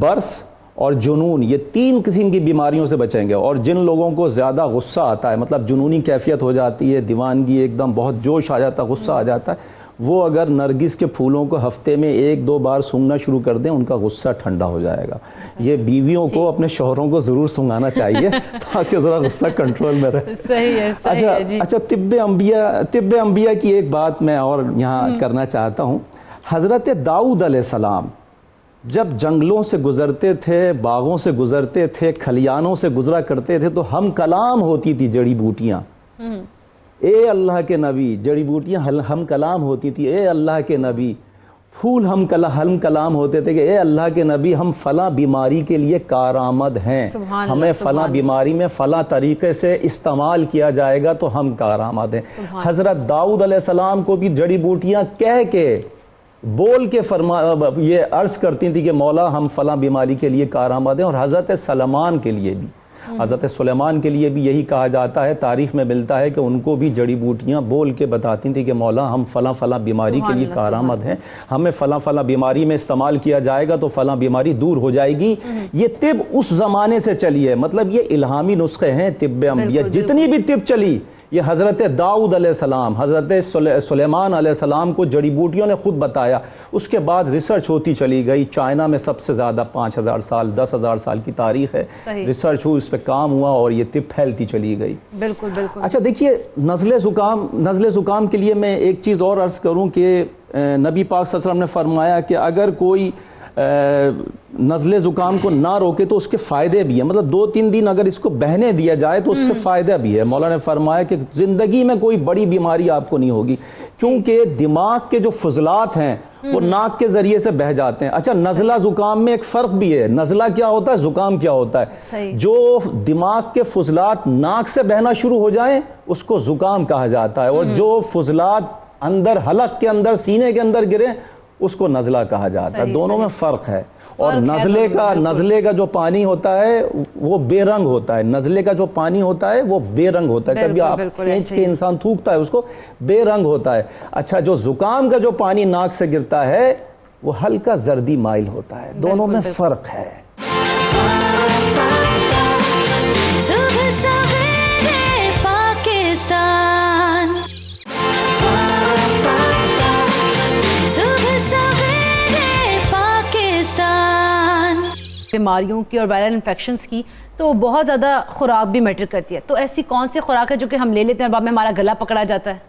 बर्स और जुनून, ये 3 किस्म की बीमारियों से बचेंगे। और जिन लोगों को ज़्यादा गुस्सा आता है, मतलब जुनूनी कैफियत हो जाती है, दीवानगी, एकदम बहुत जोश आ जाता है, गुस्सा आ जाता है, वो अगर नरगिस के फूलों को हफ्ते में 1-2 बार सूंघना शुरू कर दें, उनका गुस्सा ठंडा हो जाएगा। ये बीवियों को अपने शौहरों को ज़रूर सूंघाना चाहिए ताकि ज़रा गुस्सा कंट्रोल में रहे। सही है, सही है जी। अच्छा, तिब्बे अंबिया की एक बात मैं और यहाँ करना चाहता हूँ। हज़रत दाऊद अलैहिस्सलाम जब जंगलों से गुजरते थे, बागों से गुजरते थे, खलियानों से गुजरा करते थे, तो हम कलाम होती थी जड़ी बूटियाँ। ए अल्लाह के नबी, जड़ी बूटियाँ हम कलाम होती थी, ए अल्लाह के नबी। फूल हम कलाम होते थे कि ए अल्लाह के नबी, हम फला बीमारी के लिए कारआमद हैं, हमें फला बीमारी में फला तरीके से इस्तेमाल किया जाएगा तो हम कारआमद हैं। हज़रत दाऊद अलैहिस्सलाम को भी जड़ी बूटियाँ कह के, बोल के ये अर्ज करती थी कि मौला हम फला बीमारी के लिए कारआमद हैं। और हज़रत सलेमान के लिए भी, हज़रत सुलेमान के लिए भी यही कहा जाता है, तारीख में मिलता है कि उनको भी जड़ी बूटियाँ बोल के बताती थी कि मौला हम फला बीमारी के लिए कारआमद हैं, हमें फला बीमारी में इस्तेमाल किया जाएगा तो फला बीमारी दूर हो जाएगी। ये तिब उस ज़माने से चली है, मतलब ये इल्हामी नुस्खे हैं तिब्बे अंबिया। जितनी भी तिब चली, ये हज़रत दाऊद अलैहिस्सलाम, हज़रत सुलेमान अलैहिस्सलाम को जड़ी बूटियों ने खुद बताया। उसके बाद रिसर्च होती चली गई। चाइना में सबसे ज़्यादा 5000 साल 10,000 साल की तारीख है, रिसर्च हुई, उस पर काम हुआ और ये तिब फैलती चली गई। बिल्कुल बिल्कुल। अच्छा, देखिए, नज़ले ज़ुकाम के लिए मैं एक चीज़ और अर्ज़ करूँ कि नबी पाक सल्लल्लाहु अलैहि वसल्लम ने फरमाया कि अगर कोई नज़ले ज़ुकाम को ना रोके तो उसके फ़ायदे भी हैं, मतलब 2-3 दिन अगर इसको बहने दिया जाए तो उससे फ़ायदा भी है। मौला ने फरमाया कि ज़िंदगी में कोई बड़ी बीमारी आपको नहीं होगी, क्योंकि दिमाग के जो फजलात हैं वो नाक के ज़रिए से बह जाते हैं। अच्छा, नज़ला ज़ुकाम में एक फ़र्क भी है, नज़ला क्या होता है, ज़ुकाम क्या होता है। जो दिमाग के फजलात नाक से बहना शुरू हो जाए उसको ज़ुकाम कहा जाता है, और जो फजलात अंदर हलक के अंदर, सीने के अंदर गिरे, उसको नज़ला कहा जाता है। दोनों में फ़र्क है। और नज़ले का जो पानी होता है वो बेरंग होता है, नज़ले का जो पानी होता है वो बेरंग होता है। कभी आप खींच के इंसान थूकता है उसको, बेरंग होता है। अच्छा, जो जुकाम का जो पानी नाक से गिरता है वो हल्का जर्दी माइल होता है, दोनों में फर्क है। सुबह सवेरे पाकिस्तान, सुबह सवेरे पाकिस्तान। बीमारियों की और वायरल इन्फेक्शंस की तो बहुत ज़्यादा खुराक भी मैटर करती है। तो ऐसी कौन सी खुराक है जो कि हम ले लेते हैं और बाद में हमारा गला पकड़ा जाता है?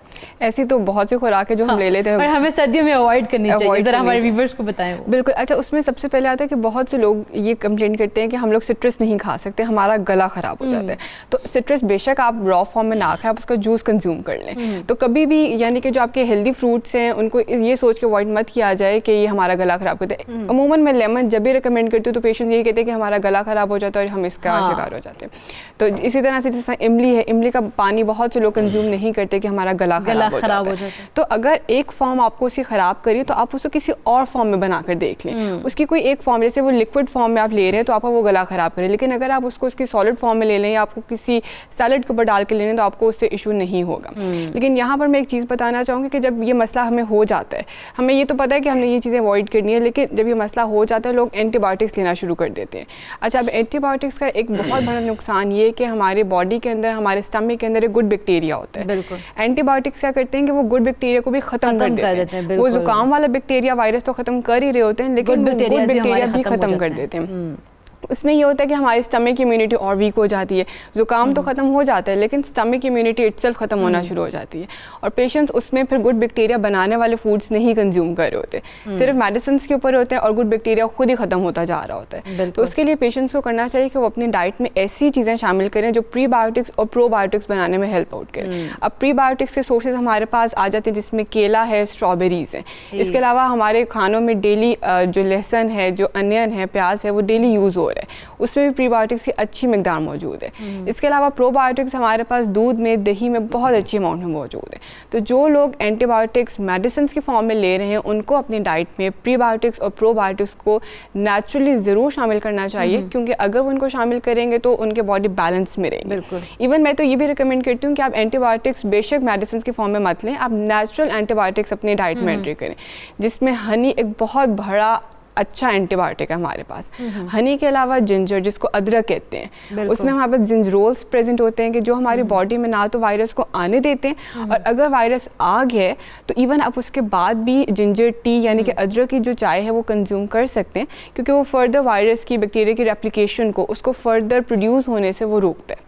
ऐसी तो बहुत सी खुराक है जो हम ले लेते हैं और हमें सर्दियों में अवॉइड करनी चाहिए, जरा हमारे व्यूअर्स को बताएं। बिल्कुल। अच्छा, उसमें सबसे पहले आता है कि बहुत से लोग ये कंप्लेन करते हैं कि हम लोग सिट्रस नहीं खा सकते, हमारा गला खराब हो जाता है। तो सिट्रस बेशक आप रॉ फॉर्म में ना खाएं, आप उसका जूस कंज्यूम कर लें। तो कभी भी यानी कि जो आपके हेल्दी फ्रूट्स हैं उनको ये सोच के अवॉइड मत किया जाए कि ये हमारा गला खराब करता है। अमूमन मैं लेमन जब भी रिकमेंड करती हूँ तो पेशेंट यही कहते हैं कि हमारा गला खराब हो जाता है और हम इसका शिकार हो जाते हैं। तो इसी तरह से जैसा इमली है, इमली का पानी बहुत से लोग कंज्यूम नहीं करते कि हमारा गला खराब हो जाता है। तो अगर एक फॉर्म आपको उसकी ख़राब करी तो आप उसको किसी और फॉर्म में बनाकर देख लें। उसकी कोई एक फॉर्म, जैसे वो लिक्विड फॉर्म में आप ले रहे हैं तो आपका वो गला ख़राब करे, लेकिन अगर आप उसको उसकी सॉलिड फॉर्म में ले लें या आपको किसी सैलड के ऊपर डाल के ले लें तो आपको उससे इशू नहीं होगा। लेकिन यहाँ पर मैं एक चीज़ बताना चाहूँगी कि जब ये मसला हमें हो जाता है, हमें ये तो पता है कि हमने ये चीज़ें अवॉइड करनी है, लेकिन जब ये मसला हो जाता है लोग एंटीबायोटिक्स लेना शुरू कर देते हैं। अच्छा, अब एंटीबायोटिक्स का एक बहुत बड़ा नुकसान ये है कि हमारे बॉडी के अंदर, हमारे स्टमक के अंदर एक गुड बैक्टीरिया होता है। बिल्कुल। एंटीबायोटिक्स क्या करते हैं कि वो गुड बैक्टीरिया को भी खत्म कर देते हैं। वो जुकाम वाला बैक्टीरिया वायरस तो खत्म कर ही रहे होते हैं, लेकिन गुड बैक्टीरिया भी खत्म कर देते हैं। उसमें ये होता है कि हमारी स्टमक इम्यूनिटी और वीक हो जाती है। जुकाम तो ख़त्म हो जाता है लेकिन स्टमक इम्यूनिटी इटसेल्फ ख़त्म होना शुरू हो जाती है और पेशेंट्स उसमें फिर गुड बैक्टीरिया बनाने वाले फूड्स नहीं कंज्यूम कर रहे होते, सिर्फ मेडिसिन के ऊपर होते हैं और गुड बैक्टीरिया खुद ही ख़त्म होता जा रहा होता है। तो उसके लिए पेशेंट्स को करना चाहिए कि वो अपनी डाइट में ऐसी चीज़ें शामिल करें जो प्रीबायोटिक्स और प्रोबायोटिक्स बनाने में हेल्प आउट करें। अब प्रीबायोटिक्स के सोर्सेज हमारे पास आ जाते हैं जिसमें केला है, स्ट्रॉबेरीज़ हैं। इसके अलावा हमारे खानों में डेली जो लहसुन है, जो अनियन है, प्याज है, वो डेली यूज़ हो रहा है, उसमें भी प्रीबायोटिक्स की अच्छी मिकदार मौजूद है। इसके अलावा प्रोबायोटिक्स हमारे पास दूध में, दही में बहुत अच्छी अमाउंट में मौजूद है। तो जो लोग एंटीबायोटिक्स मेडिसिन की फॉर्म में ले रहे हैं उनको अपनी डाइट में प्रीबायोटिक्स और प्रोबायोटिक्स को नेचुरली ज़रूर शामिल करना चाहिए, क्योंकि अगर वो उनको शामिल करेंगे तो उनके बॉडी बैलेंस में रहेगी। बिल्कुल। इवन मैं तो ये भी रिकमेंड करती हूँ कि आप एंटीबायोटिक्स बेशक मेडिसिन की फॉर्म में मत लें, आप नेचुरल एंटीबायोटिक्स अपनी डाइट में एंट्री करें, जिसमें हनी एक बहुत बड़ा अच्छा एंटीबायोटिक है हमारे पास। हनी के अलावा जिंजर, जिसको अदरक कहते हैं, उसमें हमारे पास जिंजरोल्स प्रेजेंट होते हैं कि जो हमारी बॉडी में ना तो वायरस को आने देते हैं और अगर वायरस आ गया तो इवन आप उसके बाद भी जिंजर टी यानी कि अदरक की जो चाय है वो कंज्यूम कर सकते हैं, क्योंकि वो फर्दर वायरस की, बैक्टीरिया की रेप्लिकेशन को, उसको फर्दर प्रोड्यूस होने से वो रोकता है।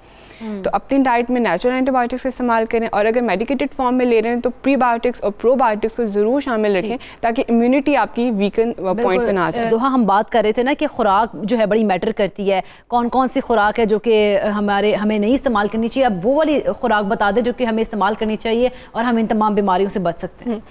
तो अपनी डाइट में नेचुरल एंटीबायोटिक्स का इस्तेमाल करें और अगर मेडिकेटेड फॉर्म में ले रहे हैं तो प्रीबायोटिक्स और प्रोबायोटिक्स को ज़रूर शामिल रखें ताकि इम्यूनिटी आपकी वीकन पॉइंट पे ना आ जाए। हाँ, हम बात कर रहे थे ना कि खुराक जो है बड़ी मैटर करती है, कौन कौन सी खुराक है जो कि हमें नहीं इस्तेमाल करनी चाहिए। अब वो वाली खुराक बता दें जो कि हमें इस्तेमाल करनी चाहिए और हम इन तमाम बीमारियों से बच सकते हैं।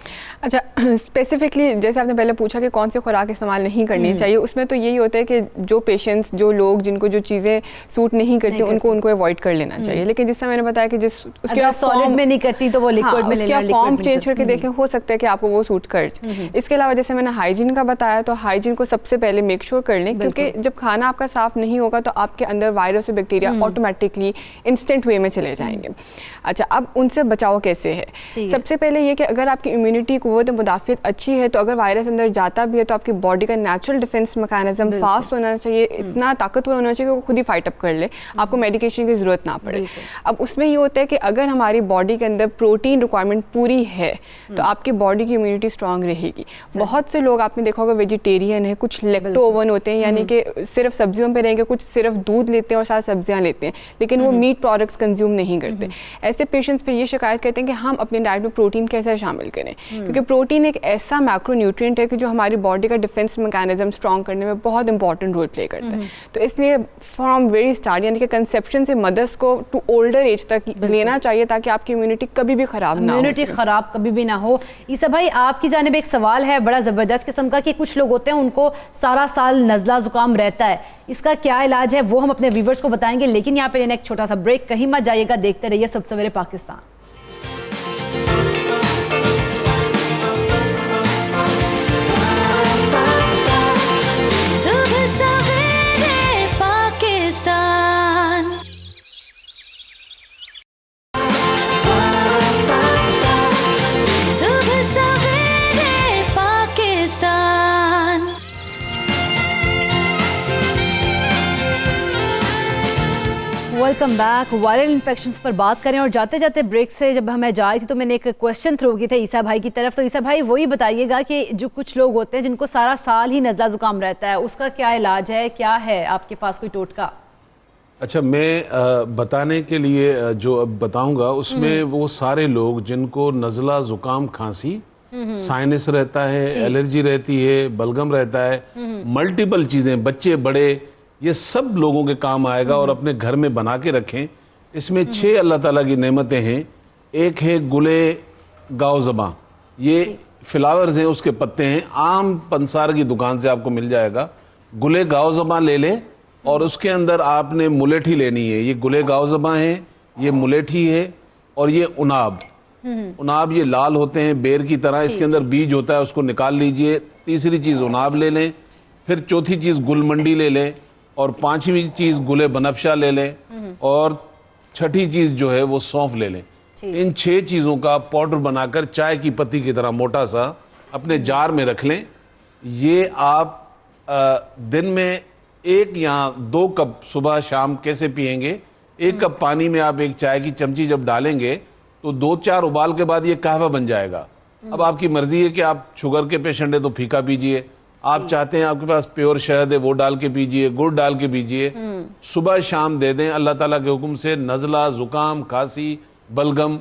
अच्छा, स्पेसिफिकली जैसे आपने पहले पूछा कि कौन सी खुराक इस्तेमाल नहीं करनी चाहिए, उसमें तो यही होता है कि जो पेशेंट्स, जो लोग जिनको जो चीज़ें सूट नहीं करती उनको अवॉइड कर लेना चाहिए। लेकिन जिससे मैंने बताया कि जिस उसके सॉलिड में नहीं करती तो वो लिक्विड में उसका फॉर्म चेंज करके देखें, हो सकता है कि आपको वो सूट कर जाए। इसके अलावा जैसे मैंने हाइजीन का बताया तो हाइजीन को सबसे पहले मेक श्योर कर लें, क्योंकि जब खाना आपका साफ नहीं होगा तो आपके अंदर वायरस और बैक्टीरिया ऑटोमेटिकली इंस्टेंट वे में चले जाएंगे। अच्छा, अब उनसे बचाव कैसे है? सबसे पहले ये कि अगर आपकी इम्यूनिटी, कुव्वत मुदाफ़ियत अच्छी है तो अगर वायरस अंदर जाता भी है तो आपकी बॉडी का नेचुरल डिफेंस मैकेनिज्म फास्ट होना चाहिए, इतना ताकतवर होना चाहिए कि वो खुद ही फाइट अप कर ले, आपको मेडिकेशन की ज़रूरत ना पड़े। अब उसमें ये होता है कि अगर हमारी बॉडी के अंदर प्रोटीन रिक्वायरमेंट पूरी है तो आपकी बॉडी की इम्यूनिटी स्ट्रांग रहेगी। बहुत से लोग आपने देखा होगा वेजिटेरियन है, कुछ लेक्टो ओवन होते हैं यानी कि सिर्फ सब्जियों पे रहेंगे, कुछ सिर्फ दूध लेते हैं और साथ सब्जियां लेते हैं, लेकिन वो मीट प्रोडक्ट्स कंज्यूम नहीं करते। ऐसे पेशेंट्स फिर ये शिकायत करते हैं कि हम अपनी डाइट में प्रोटीन कैसे शामिल करें, क्योंकि प्रोटीन एक ऐसा मैक्रोन्यूट्रिएंट है कि जो हमारी बॉडी का डिफेंस मैकेनिज्म स्ट्रांग करने में बहुत इंपॉर्टेंट रोल प्ले करता है। तो इसलिए फ्रॉम वेरी स्टार्ट यानी कि कंसेप्शन से मदर्स को टू ओल्डर एज तक लेना चाहिए ताकि आपकी इम्यूनिटी कभी भी खराब ना हो। इम्यूनिटी खराब कभी भी ना हो। ईसा भाई, आपकी जानिब एक सवाल है बड़ा ज़बरदस्त किस्म का कि कुछ लोग होते हैं उनको सारा साल नज़ला ज़ुकाम रहता है, इसका क्या इलाज है वो हम अपने व्यूवर्स को बताएंगे, लेकिन यहाँ पे लेना एक छोटा सा ब्रेक, कहीं मत जाइएगा, देखते रहिए सब सवेरे पाकिस्तान। सुबह वेलकम बैक। वायरल इन्फेक्शंस पर बात करें और जाते जाते ब्रेक से जब मैं जा रही थी तो मैंने एक क्वेश्चन थ्रो किया था ईसा भाई की तरफ। तो ईसा भाई वही बताइएगा कि जो कुछ लोग होते हैं जिनको सारा साल ही नज़ला ज़ुकाम रहता है, उसका क्या इलाज है, क्या है आपके पास कोई टोटका? अच्छा, मैं बताने के लिए जो अब बताऊंगा उसमें वो सारे लोग जिनको नज़ला ज़ुकाम खांसी, साइनस रहता है, एलर्जी रहती है, बलगम रहता है, मल्टीपल चीज़ें, बच्चे बड़े, ये सब लोगों के काम आएगा। और अपने घर में बना के रखें। इसमें 6 अल्लाह ताला की नेमतें हैं। एक है गुले गाओ-ज़बां, ये फ्लावर्स हैं, उसके पत्ते हैं, आम पंसार की दुकान से आपको मिल जाएगा। गुले गाओ-ज़बां ले लें और उसके अंदर आपने मुलेठी लेनी है। ये गुले गाओ-ज़बां है, ये मुलेठी है और ये उनाब। उनाब ये लाल होते हैं बेर की तरह, इसके अंदर बीज होता है, उसको निकाल लीजिए। तीसरी चीज़ उनाब ले लें, फिर चौथी चीज़ गुलमंडी ले लें और पांचवी चीज़ गुले बनफशा ले लें और छठी चीज़ जो है वो सौंफ ले लें। इन 6 चीज़ों का पाउडर बनाकर चाय की पत्ती की तरह मोटा सा अपने जार में रख लें। ये आप दिन में 1 या 2 कप सुबह शाम कैसे पिएंगे? 1 कप पानी में आप 1 चाय की चमची जब डालेंगे तो 2-4 उबाल के बाद ये कहवा बन जाएगा। अब आपकी मर्जी है कि आप शुगर के पेशेंट है तो फीका पीजिए, आप चाहते हैं आपके पास प्योर शहद है वो डाल के पीजिए, गुड़ डाल के पीजिए। सुबह शाम दे दें। अल्लाह ताला के हुक्म से नज़ला, जुकाम, खांसी, बलगम,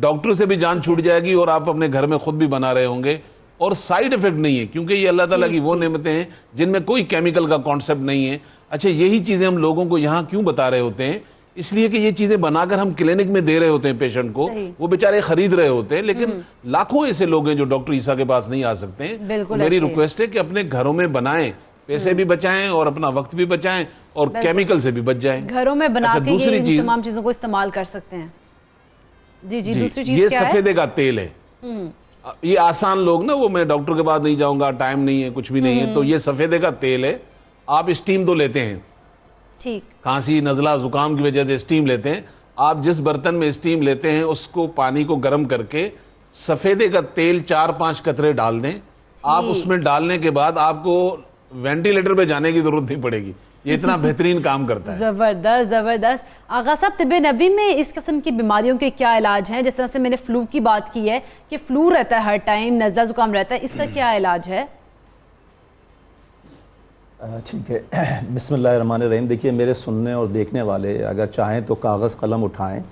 डॉक्टर से भी जान छूट जाएगी और आप अपने घर में खुद भी बना रहे होंगे और साइड इफेक्ट नहीं है, क्योंकि ये अल्लाह ताला की वो नेमतें हैं जिनमें कोई केमिकल का कॉन्सेप्ट नहीं है। अच्छा, यही चीजें हम लोगों को यहाँ क्यों बता रहे होते हैं? इसलिए कि ये चीजें बनाकर हम क्लिनिक में दे रहे होते हैं पेशेंट को, वो बेचारे खरीद रहे होते हैं, लेकिन लाखों ऐसे लोग हैं जो डॉक्टर ईसा के पास नहीं आ सकते हैं। तो मेरी रिक्वेस्ट है कि अपने घरों में बनाएं, पैसे भी बचाएं और अपना वक्त भी बचाएं और केमिकल से भी बच जाएं। घरों में बना के ये इन तमाम चीजों को इस्तेमाल कर सकते हैं। जी जी, दूसरी चीज ये क्या है? सफेदे का तेल है। ये आसान लोग ना, वो मैं डॉक्टर के पास नहीं जाऊंगा, टाइम नहीं है, कुछ भी नहीं है, तो ये सफेदे का तेल है। आप स्टीम तो लेते हैं, ठीक, खांसी नज़ला जुकाम की वजह से स्टीम लेते हैं। आप जिस बर्तन में स्टीम लेते हैं उसको पानी को गर्म करके सफेदे का तेल 4-5 कतरे डाल दें। आप उसमें डालने के बाद आपको वेंटिलेटर पे जाने की जरूरत नहीं पड़ेगी। ये इतना बेहतरीन काम करता है। जबरदस्त जबरदस्त। आगा साहब, तिब्बे नबी में इस किस्म की बीमारियों के क्या इलाज हैं? जिस तरह से मैंने फ्लू की बात की है कि फ्लू रहता है हर टाइम, नज़ला जुकाम रहता है, इसका क्या इलाज है? ठीक है, बिस्मिल्लाहिर्रहमानिर्रहीम। देखिए, मेरे सुनने और देखने वाले अगर चाहें तो कागज़ कलम उठाएं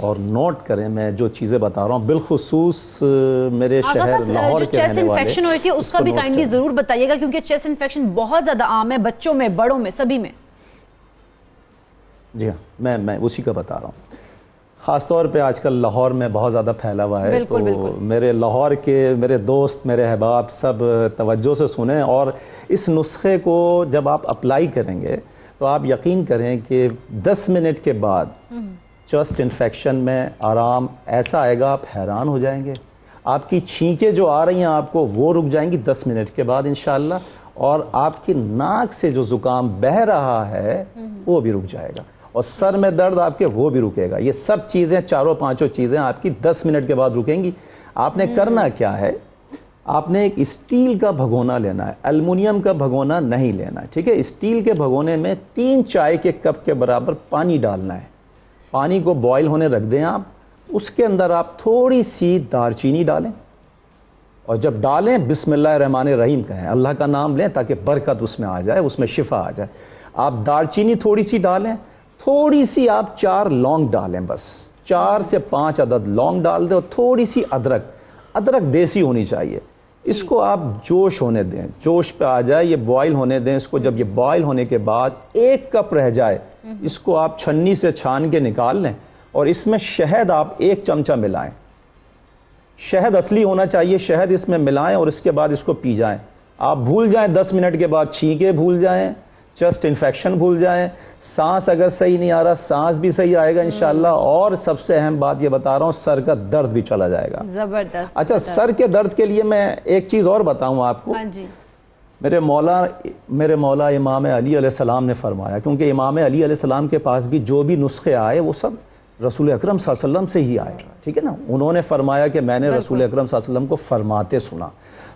और नोट करें मैं जो चीज़ें बता रहा हूँ, बिलखुसूस मेरे शहर लाहौर के रहने वाले। चेस्ट इन्फेक्शन हो रही है उसका भी काइंडली ज़रूर बताइएगा, क्योंकि चेस्ट इन्फेक्शन बहुत ज़्यादा आम है, बच्चों में, बड़ों में, सभी में। जी हाँ, मैं उसी का बता रहा हूँ। ख़ासतौर पे आजकल लाहौर में बहुत ज़्यादा फैला हुआ है, तो मेरे लाहौर के मेरे दोस्त, मेरे अहबाब सब तवज्जो से सुने और इस नुस्खे को जब आप अप्लाई करेंगे तो आप यकीन करें कि 10 मिनट के बाद चेस्ट इन्फेक्शन में आराम ऐसा आएगा, आप हैरान हो जाएंगे। आपकी छींकें जो आ रही हैं आपको वो रुक जाएंगी 10 मिनट के बाद इंशाअल्लाह, और आपकी नाक से जो ज़ुकाम बह रहा है वो भी रुक जाएगा और सर में दर्द आपके वो भी रुकेगा। ये सब चीज़ें, चारों पांचों चीज़ें आपकी 10 मिनट के बाद रुकेंगी। आपने करना क्या है, आपने एक स्टील का भगोना लेना है, एल्युमिनियम का भगोना नहीं लेना है, ठीक है। स्टील के भगोने में 3 चाय के कप के बराबर पानी डालना है। पानी को बॉईल होने रख दें आप, उसके अंदर आप थोड़ी सी दालचीनी डालें और जब डालें बिस्मिल्लाहिर्रहमानिर्रहीम कहें, अल्लाह का नाम लें ताकि बरकत उसमें आ जाए, उसमें शिफा आ जाए। आप दालचीनी थोड़ी सी डालें, थोड़ी सी आप 4 लौंग डालें, बस 4 से 5 अदद लौंग डाल दें और थोड़ी सी अदरक देसी होनी चाहिए। इसको आप जोश होने दें, जोश पे आ जाए, ये बॉईल होने दें इसको। जब ये बॉईल होने के बाद 1 कप रह जाए, इसको आप छन्नी से छान के निकाल लें और इसमें शहद आप 1 चमचा मिलाएं। शहद असली होना चाहिए, शहद इसमें मिलाएं और इसके बाद इसको पी जाएं। आप भूल जाएं 10 मिनट के बाद, छींके भूल जाएं, चेस्ट इन्फेक्शन भूल जाएं, सांस अगर सही नहीं आ रहा सांस भी सही आएगा इंशाल्लाह, और सबसे अहम बात ये बता रहा हूँ, सर का दर्द भी चला जाएगा। जबरदस्त। अच्छा, सर के दर्द के लिए मैं एक चीज़ और बताऊँ आपको। हाँ जी। मेरे मौला इमाम अली अलैहिस्सलाम ने फरमाया, क्योंकि इमाम अली अलैहिस्सलाम के पास भी जो भी नुस्खे आए वो सब रसूल अकरम सल्लल्लाहु अलैहि वसल्लम से ही आएगा, ठीक है ना। उन्होंने फरमाया कि मैंने रसूल अकरम सल्लल्लाहु अलैहि वसल्लम को फरमाते सुना।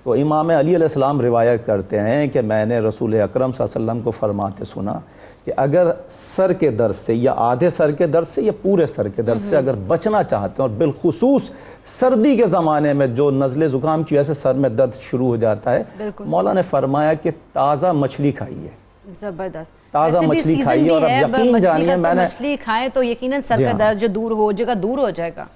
तो इमाम अली अलैहिस्सलाम रिवायत करते हैं कि मैंने रसूल अकरम सल्लल्लाहु अलैहि वसल्लम को फरमाते सुना कि अगर सर के दर्द से या आधे सर के दर्द से या पूरे सर के दर्द से अगर बचना चाहते हैं, और बिलखुसूस सर्दी के ज़माने में जो नज़ले ज़ुकाम की वजह से सर में दर्द शुरू हो जाता है, मौला ने फरमाया कि ताज़ा मछली खाइए, जबरदस्त ताज़ा मछली खाइए। और अब यकीन जानिए, मैंने मछली खाएं तो यकीनन सर का दर्द जो दूर हो जाएगा, दूर हो जाएगा।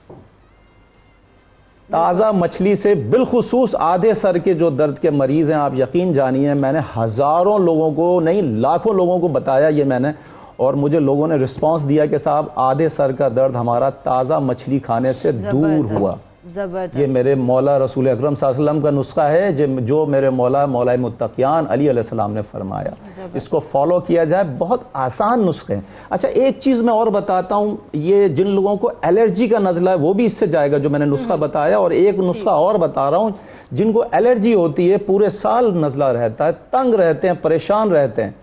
ताज़ा मछली से बिलखुसूस आधे सर के जो दर्द के मरीज़ हैं, आप यकीन जानिए मैंने हज़ारों लोगों को नहीं लाखों लोगों को बताया ये मैंने, और मुझे लोगों ने रिस्पांस दिया कि साहब आधे सर का दर्द हमारा ताज़ा मछली खाने से दूर हुआ। ये मेरे मौला रसूल अकरम सल्लल्लाहु अलैहि वसल्लम का नुस्खा है जो मेरे मौला मुत्तकियान अली अलैहिस्सलाम ने फरमाया। इसको फॉलो किया जाए, बहुत आसान नुस्खे हैं। अच्छा, एक चीज़ मैं और बताता हूँ, ये जिन लोगों को एलर्जी का नज़ला है वो भी इससे जाएगा जो मैंने नुस्खा बताया, और एक नुस्खा और बता रहा हूँ, जिनको एलर्जी होती है, पूरे साल नज़ला रहता है, तंग रहते हैं, परेशान रहते हैं,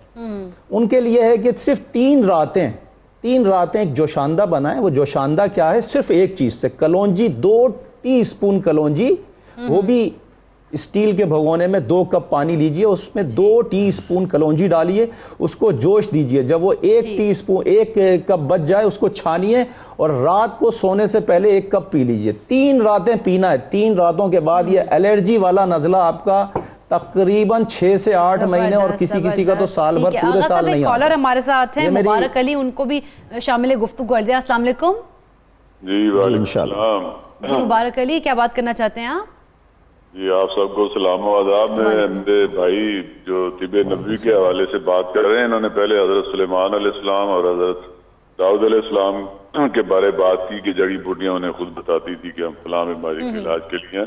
उनके लिए है कि सिर्फ 3 रातें एक जोशांदा बनाएं। वो जोशांदा क्या है, सिर्फ एक चीज़ से, कलौंजी 2 टीस्पून कलौंजी, वो भी स्टील के भगोने में 2 कप पानी लीजिए, उसमें 2 टीस्पून कलौंजी डालिए, उसको जोश दीजिए। जब वो 1 कप बच जाए उसको छानिए और रात को सोने से पहले 1 कप पी लीजिए। 3 रातें पीना है। 3 रातों के बाद ये एलर्जी वाला नज़ला आपका तकरीबन 6 से 8 महीने, और किसी का तो साल भर, पूरे साल नहीं। कॉलर हमारे साथ हैं मुबारक अली, उनको भी शामिल गुफ्तगू कर दिया। अस्सलाम वालेकुम। जी इंशाल्लाह। जी मुबारक अली, क्या बात करना चाहते हैं आप? जी आप सबको सलाम व आदाब। मेरे भाई जो तिबे नबवी के हवाले से बात कर रहे हैं, इन्होंने पहले हजरत सुलेमान अलैहिस्सलाम और हजरत दाऊद अलैहिस्सलाम के बारे बात की कि जड़ी बूटियां उन्हें खुद बताती थी कि हम फलां बीमारी के इलाज के लिए।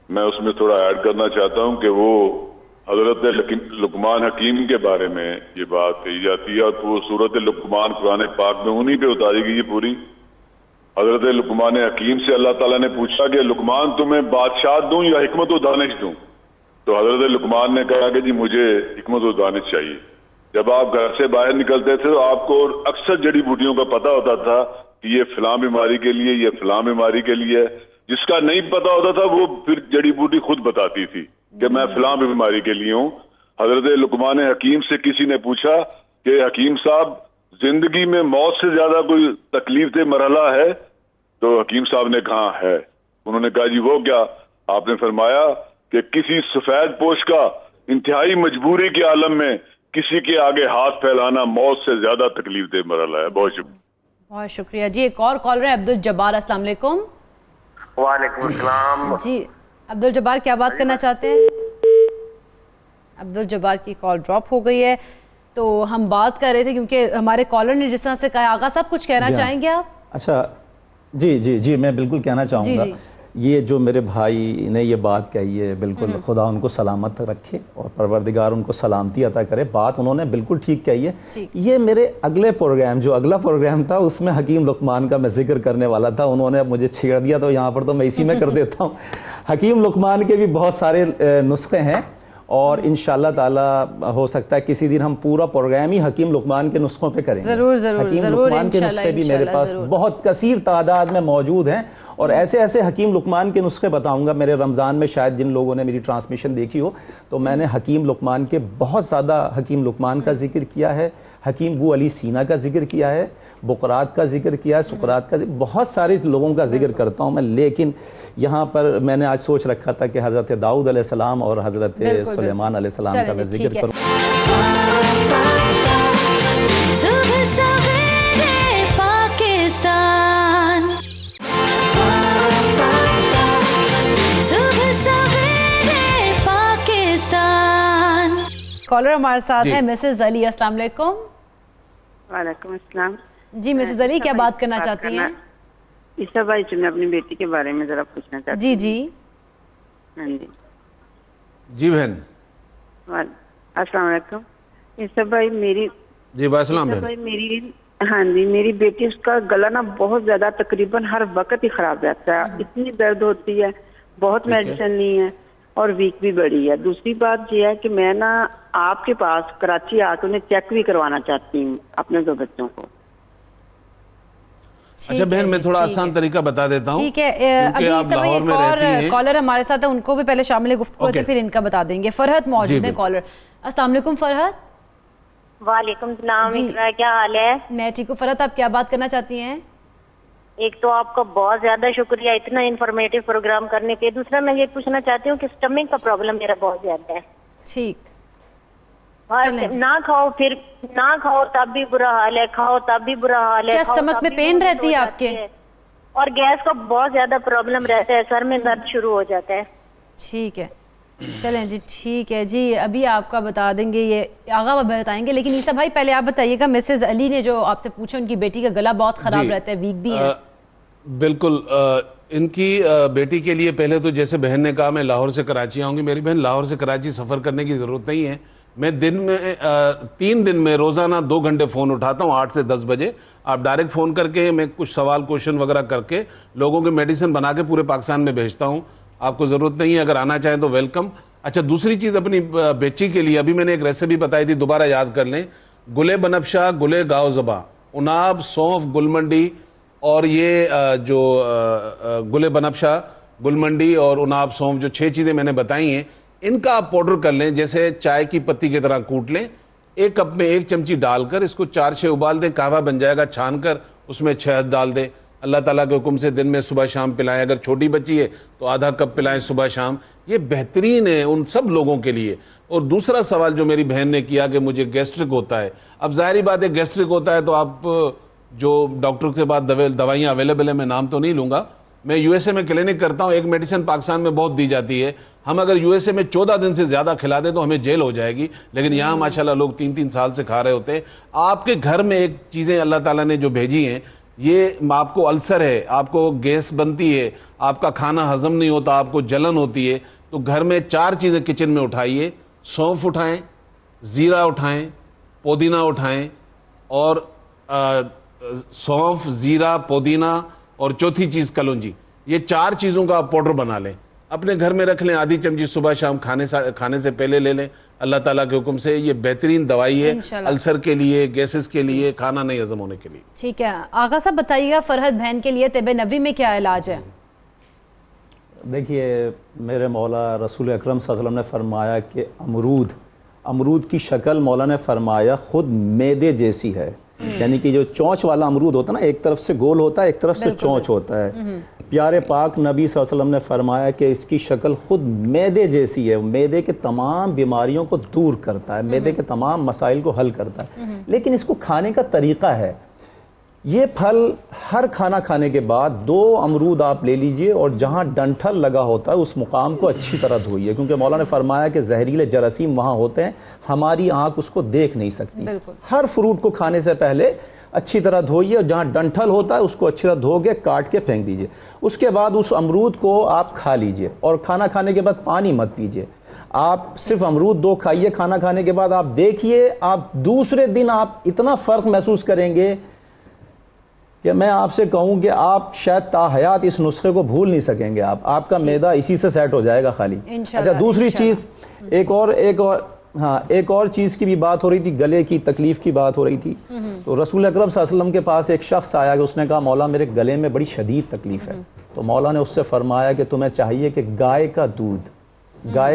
मैं उसमें थोड़ा ऐड करना चाहता हूँ कि वो हजरत लुकमान हकीम के बारे में ये बात कही जाती है, और वो सूरत लुकमान कुरान पाक में उन्हीं पे उतारी गई है पूरी। हजरत लुकमान हकीम से अल्लाह ताला ने पूछा कि लुकमान तुम्हें बादशाह दूं या हिकमत व दानिश दूं? तो हजरत लुकमान ने कहा कि जी मुझे हिकमत व दानिश चाहिए। जब आप घर से बाहर निकलते थे तो आपको अक्सर जड़ी बूटियों का पता होता था कि ये फलां बीमारी के लिए, ये फलां बीमारी के लिए। जिसका नहीं पता होता था वो फिर जड़ी बूटी खुद बताती थी कि मैं फलां बीमारी के लिए हूँ। हजरत लुकमान हकीम से किसी ने पूछा कि हकीम साहब, जिंदगी में मौत से ज्यादा कोई तकलीफ दे मरहला है? तो हकीम साहब ने कहा है। उन्होंने कहा जी वो क्या? आपने फरमाया कि किसी सफेद पोश का इंतहाई मजबूरी के आलम में किसी के आगे हाथ फैलाना मौत से ज्यादा तकलीफ दे मरहला है। बहुत शुक्रिया जी। एक और कॉलर है अब्दुल जब्बार। अस्सलाम वालेकुम। वालेकुम सलाम जी अब्दुल जब्बार, क्या बात करना चाहते हैं? अब्दुल जब्बार की कॉल ड्रॉप हो गई है। तो हम बात कर रहे थे क्योंकि हमारे कॉलर ने जिस तरह से कहा, आगा साहब कुछ कहना चाहेंगे आप? अच्छा जी मैं बिल्कुल कहना चाहूँगा। ये जो मेरे भाई ने ये बात कही है, बिल्कुल खुदा उनको सलामत रखे और परवरदिगार उनको सलामती अता करे। बात उन्होंने बिल्कुल ठीक कही है। ये मेरे अगले प्रोग्राम, जो अगला प्रोग्राम था उसमें हकीम लुकमान का मैं जिक्र करने वाला था, उन्होंने अब मुझे छेड़ दिया, तो यहाँ पर तो मैं इसी में कर देता हूँ। हकीम लुकमान के भी बहुत सारे नुस्खे हैं, और इंशाल्लाह ताला हो सकता है किसी दिन हम पूरा प्रोग्राम ही हकीम लुकमान के नुस्खों पे करेंगे। हकीम लुकमान के नुस्खे भी मेरे पास बहुत कसीर तादाद में मौजूद हैं, और ऐसे हकीम लुकमान के नुस्खे बताऊंगा। मेरे रमज़ान में शायद जिन लोगों ने मेरी ट्रांसमिशन देखी हो, तो मैंने हकीम लुकमान के बहुत ज़्यादा हकीम लुकमान का जिक्र किया है, हकीम बू अली सीना का जिक्र किया है, बुकरात का जिक्र किया है, सुकरात का, बहुत सारे लोगों का जिक्र करता हूँ मैं। लेकिन यहाँ पर मैंने आज सोच रखा था कि हज़रत दाऊद अलैहिस्सलाम और हज़रत सुलेमान अलैहिस्सलाम का मैं जिक्र करूँ। सुबह सवेरे पाकिस्तान, सुबह सवेरे पाकिस्तान। कॉलर हमारे साथ है मिसेज अली। अस्सलाम वालेकुम। वालेकुम अस्सलाम। जी मिसेज अली, क्या बात करना चाहती हैं? ईसा भाई से मैं अपनी बेटी के बारे में जरा पूछना चाहती हूँ। जी हाँ जी बहन। अस्सलाम वालेकुम। ईसा भाई मेरी हाँ जी, मेरी बेटी, उसका गला ना बहुत ज्यादा तकरीबन हर वक्त ही खराब रहता है। इतनी दर्द होती है, बहुत मेडिसिन ली है और वीक भी बड़ी है। दूसरी बात यह है कि मैं ना आपके पास कराची आकर उन्हें चेक भी करवाना चाहती हूँ अपने 2 बच्चों को। अच्छा बहन, मैं थोड़ा आसान तरीका बता देता हूँ। ठीक है, अभी इस समय एक और कॉलर हमारे साथ है, उनको भी पहले शामिल गुफ्तगू होते फिर इनका बता देंगे। फरहत मौजूद है कॉलर। अस्सलाम वालेकुम फरहत। वालेकुम सलाम, क्या हाल है? मैं ठीक हूँ। फरहत, आप क्या बात करना चाहती हैं? एक तो आपका बहुत ज्यादा शुक्रिया इतना इंफॉर्मेटिव प्रोग्राम करने पे। दूसरा मैं ये पूछना चाहती हूँ कि स्टमक का प्रॉब्लम मेरा बहुत ज्यादा है। ठीक। ना खाओ तब भी बुरा हाल है, खाओ तब भी बुरा हाल है। क्या स्टमक में पेन रहती है आपके? और गैस का बहुत ज्यादा प्रॉब्लम रहता है, सर में दर्द शुरू हो जाता है। ठीक है, चलें जी, ठीक है जी, अभी आपका बता देंगे, ये आगा बताएंगे। लेकिन ईसा भाई पहले आप बताइएगा, मिसेज अली ने जो आपसे पूछा, उनकी बेटी का गला बहुत खराब रहता है, वीक भी है। बिल्कुल, इनकी बेटी के लिए पहले तो जैसे बहन ने कहा मैं लाहौर से कराची आऊँगी। मेरी बहन, लाहौर से कराची सफ़र करने की ज़रूरत नहीं है। मैं दिन में 3 दिन में रोज़ाना 2 घंटे फ़ोन उठाता हूँ, 8 से 10 बजे। आप डायरेक्ट फ़ोन करके मैं कुछ सवाल क्वेश्चन वगैरह करके लोगों की मेडिसिन बना के पूरे पाकिस्तान में भेजता हूँ। आपको ज़रूरत नहीं है, अगर आना चाहें तो वेलकम। अच्छा, दूसरी चीज़ अपनी बेची के लिए अभी मैंने एक रेसिपी बताई थी, दोबारा याद कर लें। गुले बनफशा, गुले गाओ ज़बा, उनाब, सौंफ, गुलमंडी और ये जो गुले बनफशा, गुलमंडी और उनाब, सौंफ, जो 6 चीज़ें मैंने बताई हैं, इनका आप पाउडर कर लें, जैसे चाय की पत्ती की तरह कूट लें। 1 कप में 1 चमची डालकर इसको 4-6 उबाल दें, कहवा बन जाएगा। छान कर उसमें शहद डाल दें। अल्लाह ताला के हुक्म से दिन में सुबह शाम पिलाएं। अगर छोटी बच्ची है तो आधा कप पिलाएं सुबह शाम। ये बेहतरीन है उन सब लोगों के लिए। और दूसरा सवाल जो मेरी बहन ने किया कि मुझे गैस्ट्रिक होता है, अब जाहिर बात है गैस्ट्रिक होता है तो आप जो डॉक्टर के पास दवाइयाँ अवेलेबल है, मैं नाम तो नहीं लूँगा, मैं यूएसए में क्लिनिक करता हूँ। एक मेडिसिन पाकिस्तान में बहुत दी जाती है, हम अगर यूएसए में 14 दिन से ज़्यादा खिला दें तो हमें जेल हो जाएगी, लेकिन यहाँ माशाल्लाह लोग 3-3 साल से खा रहे होते हैं। आपके घर में एक चीज़ें अल्लाह ताला ने जो भेजी हैं, ये आपको अल्सर है, आपको गैस बनती है, आपका खाना हजम नहीं होता, आपको जलन होती है, तो घर में 4 चीज़ें किचन में उठाइए। सौंफ उठाएं, ज़ीरा उठाएं, पुदीना उठाएं, और सौंफ, ज़ीरा, पुदीना और चौथी चीज़ कलौंजी। ये 4 चीज़ों का आप पाउडर बना लें, अपने घर में रख लें। आधी चमची सुबह शाम खाने से पहले ले लें। अल्लाह ताला के हुक्म से ये बेहतरीन दवाई है अल्सर के लिए, गैसेस के लिए, खाना नहीं हजम होने के लिए। ठीक है, आगा साहब बताइएगा, फरहत बहन के लिए तिब नबी में क्या इलाज है? देखिए, मेरे मौला रसूल अकरम सल्लल्लाहु अलैहि वसल्लम ने फरमाया कि अमरूद की शक्ल मौला ने फरमाया खुद मैदे जैसी है। यानी कि जो चोंच वाला अमरूद होता है ना, एक तरफ से गोल होता है, एक तरफ से चोंच होता है। प्यारे पाक नबी सल्लल्लाहु अलैहि वसल्लम ने फरमाया कि इसकी शक्ल खुद मैदे जैसी है, मैदे के तमाम बीमारियों को दूर करता है, मैदे के तमाम मसाइल को हल करता है। लेकिन इसको खाने का तरीका है, ये फल हर खाना खाने के बाद 2 अमरूद आप ले लीजिए और जहाँ डंठल लगा होता है उस मुकाम को अच्छी तरह धोइए, क्योंकि मौला ने फरमाया कि जहरीले जरासीम वहाँ होते हैं, हमारी आंख उसको देख नहीं सकती। हर फ्रूट को खाने से पहले अच्छी तरह धोइए और जहाँ डंठल होता है उसको अच्छी तरह धो के काट के फेंक दीजिए। उसके बाद उस अमरूद को आप खा लीजिए और खाना खाने के बाद पानी मत पीजिए। आप सिर्फ अमरूद 2 खाइए खाना खाने के बाद। आप देखिए, आप दूसरे दिन आप इतना फ़र्क महसूस करेंगे कि मैं आपसे कहूं कि आप शायद ताहयात इस नुस्खे को भूल नहीं सकेंगे। आपका मैदा इसी से सेट हो जाएगा खाली। अच्छा, दूसरी चीज़ एक और चीज़ की भी बात हो रही थी, गले की तकलीफ की बात हो रही थी। तो रसूल अकरम सल्लल्लाहु अलैहि वसल्लम के पास एक शख्स आया कि उसने कहा, मौला मेरे गले में बड़ी शदीद तकलीफ है। तो मौला ने उससे फरमाया कि तुम्हें चाहिए कि गाय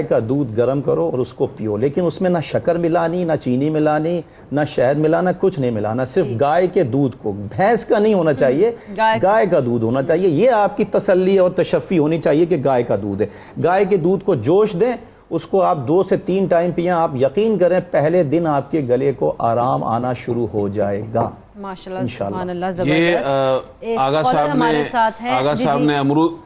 का दूध गर्म करो और उसको पियो, लेकिन उसमें ना शक्कर मिलानी, ना चीनी मिलानी, ना शहद मिलाना, कुछ नहीं मिलाना, सिर्फ गाय के दूध को, भैंस का नहीं होना चाहिए, गाय का दूध होना चाहिए। ये आपकी तसल्ली और तशफ़ी होनी चाहिए कि गाय का दूध है। गाय के दूध को जोश दें, उसको आप 2 से 3 टाइम पिएं। आप यकीन करें पहले दिन आपके गले को आराम आना शुरू हो जाएगा माशाल्लाह। इंशाल्लाह। ये आगा साहब ने अमरूद,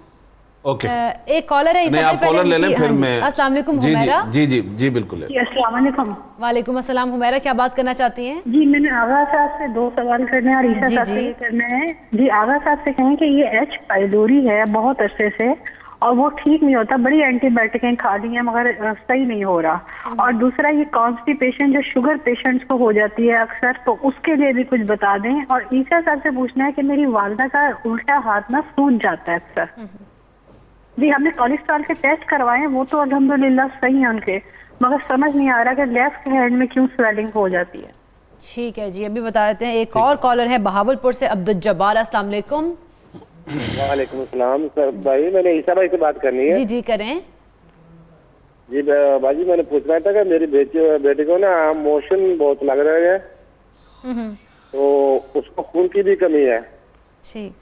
ओके, एक कॉलर है, नहीं आप कॉलर ले लें फिर मैं। अस्सलाम वालेकुम हुमैरा। जी बिल्कुल। अस्सलाम वालेकुम। वालेकुम अस्सलाम। हुमैरा, क्या बात करना चाहती हैं? जी, मैंने आगा साहब से 2 सवाल करने हैं और ईसा साहब से ये करना है। जी, आगा साहब से कहें कि ये एच पाइलोरी है बहुत अरसे से और वो ठीक नहीं होता, बड़ी एंटीबायोटिकें खा ली हैं मगर सही नहीं हो रहा। और दूसरा, ये कॉन्स्टिपेशन जो शुगर पेशेंट्स को हो जाती है अक्सर, तो उसके लिए भी कुछ बता दें। और ईसा साहब से पूछना है कि मेरी वालदा का उल्टा हाथ ना सूज जाता है अक्सर। जी, हमने कोलेस्ट्रॉल के टेस्ट करवाए हैं, वो तो अल्हम्दुलिल्लाह सही है उनके, मगर समझ नहीं आ रहा कि लेफ्ट हैंड में क्यों स्वेलिंग हो जाती है। ठीक है जी, अभी बता देते हैं एक और कॉलर है बहावलपुर से, अब्दुल जब्बार। अस्सलाम वालेकुम। वालेकुम सलाम। सर भाई मैंने ईसा भाई से बात करनी है। जी जी करें। जी भाजी मैंने पूछना था कि मेरी बेटे को ना मोशन बहुत लग रहे हैं, तो उसको खून की भी कमी है। ठीक,